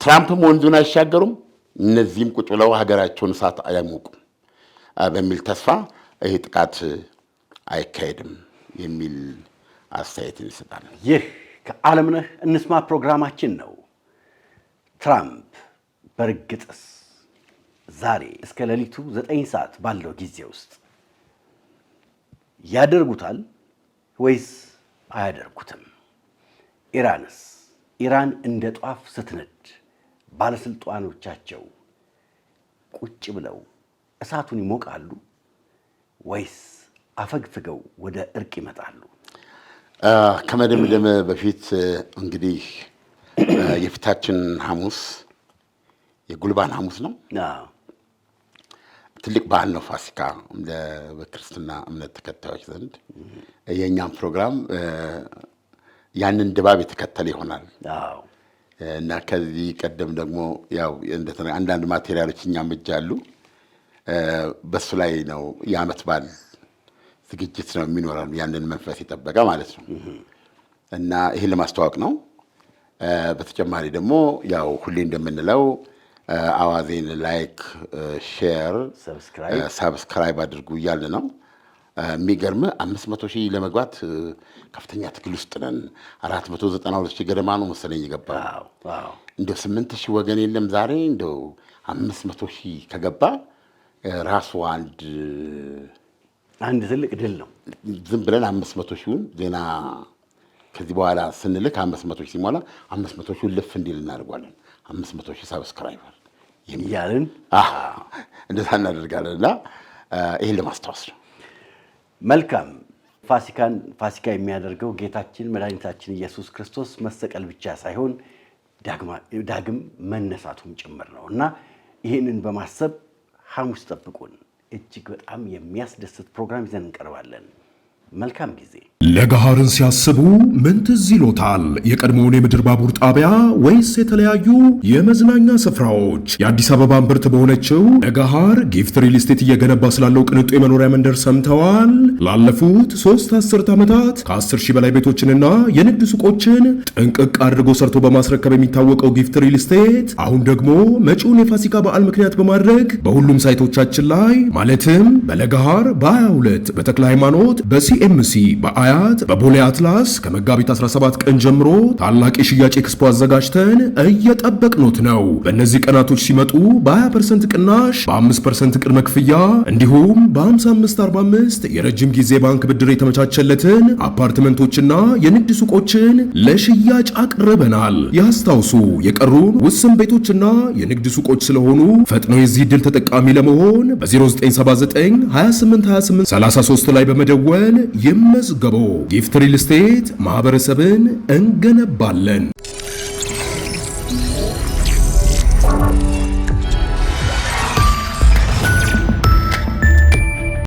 ትራምፕም ወንዙን አይሻገሩም፣ እነዚህም ቁጭ ብለው ሀገራቸውን እሳት አያሞቁም በሚል ተስፋ ይሄ ጥቃት አይካሄድም የሚል አስተያየት ይሰጣል። ይህ ከዓለምነህ እንስማ ፕሮግራማችን ነው። ትራምፕ በርግጥስ ዛሬ እስከ ሌሊቱ 9 ሰዓት ባለው ጊዜ ውስጥ ያደርጉታል ወይስ አያደርጉትም? ኢራንስ? ኢራን እንደ ጧፍ ስትነድ ባለስልጣኖቻቸው ቁጭ ብለው እሳቱን ይሞቃሉ ወይስ አፈግፍገው ወደ እርቅ ይመጣሉ? ከመደምደም በፊት እንግዲህ የፊታችን ሐሙስ የጉልባን ሐሙስ ነው። ትልቅ በዓል ነው ፋሲካ በክርስትና እምነት ተከታዮች ዘንድ። የእኛም ፕሮግራም ያንን ድባብ የተከተለ ይሆናል እና ከዚህ ቀደም ደግሞ ያው አንዳንድ ማቴሪያሎች እኛም እጅ አሉ። በሱ ላይ ነው የዓመት በዓል ዝግጅት ነው የሚኖረን፣ ያንን መንፈስ የጠበቀ ማለት ነው እና ይህን ለማስተዋወቅ ነው። በተጨማሪ ደግሞ ያው ሁሌ እንደምንለው አዋዜን ላይክ፣ ሼር፣ ሳብስክራይብ አድርጉ እያለ ነው። የሚገርም 500,000 ለመግባት ከፍተኛ ትግል ውስጥ ነን። 492,000 ገደማ ነው መሰለኝ የገባ። እንደው 8,000 ወገን የለም ዛሬ። እንደው 500,000 ከገባ ራሱ አንድ ትልቅ ድል ነው። ዝም ብለን 500,000ን ዜና ከዚህ በኋላ ስንልክ 500,000 ሲሞላ 500,000 ልፍ እንዲል እናደርጓለን። 500,000 ሳብስክራይበር እያልን እንደዛ እናደርጋለን እና ይህን ለማስታወስ ነው። መልካም። ፋሲካ የሚያደርገው ጌታችን መድኃኒታችን ኢየሱስ ክርስቶስ መሰቀል ብቻ ሳይሆን ዳግም መነሳቱም ጭምር ነው እና ይህንን በማሰብ ሐሙስ ጠብቁን። እጅግ በጣም የሚያስደስት ፕሮግራም ይዘን እንቀርባለን። መልካም ጊዜ። ለገሃርን ሲያስቡ ምን ትዝ ይሎታል? የቀድሞውን የምድር ባቡር ጣቢያ ወይስ የተለያዩ የመዝናኛ ስፍራዎች? የአዲስ አበባ እምብርት በሆነችው ለገሃር ጊፍት ሪል ስቴት እየገነባ ስላለው ቅንጡ የመኖሪያ መንደር ሰምተዋል? ላለፉት 3 አስርት ዓመታት ከ10,000 በላይ ቤቶችንና የንግድ ሱቆችን ጥንቅቅ አድርጎ ሰርቶ በማስረከብ የሚታወቀው ጊፍት ሪል ስቴት አሁን ደግሞ መጪውን የፋሲካ በዓል ምክንያት በማድረግ በሁሉም ሳይቶቻችን ላይ ማለትም በለገሃር በ22 በተክለ ሃይማኖት በሲኤምሲ በአያት በቦሌ አትላስ ከመጋቢት 17 ቀን ጀምሮ ታላቅ የሽያጭ ኤክስፖ አዘጋጅተን እየጠበቅኖት ነው። በእነዚህ ቀናቶች ሲመጡ በ20% ቅናሽ፣ በ5% ቅድመ ክፍያ እንዲሁም በ55/45 የረጅም ጊዜ ባንክ ብድር የተመቻቸለትን አፓርትመንቶችና የንግድ ሱቆችን ለሽያጭ አቅርበናል። ያስታውሱ፣ የቀሩን ውስን ቤቶችና የንግድ ሱቆች ስለሆኑ ፈጥኖ የዚህ ዕድል ተጠቃሚ ለመሆን በ0979 2828 33 ላይ በመደወል ይመዝገቡ። ጊፍት ሪል ስቴት ማህበረሰብን እንገነባለን።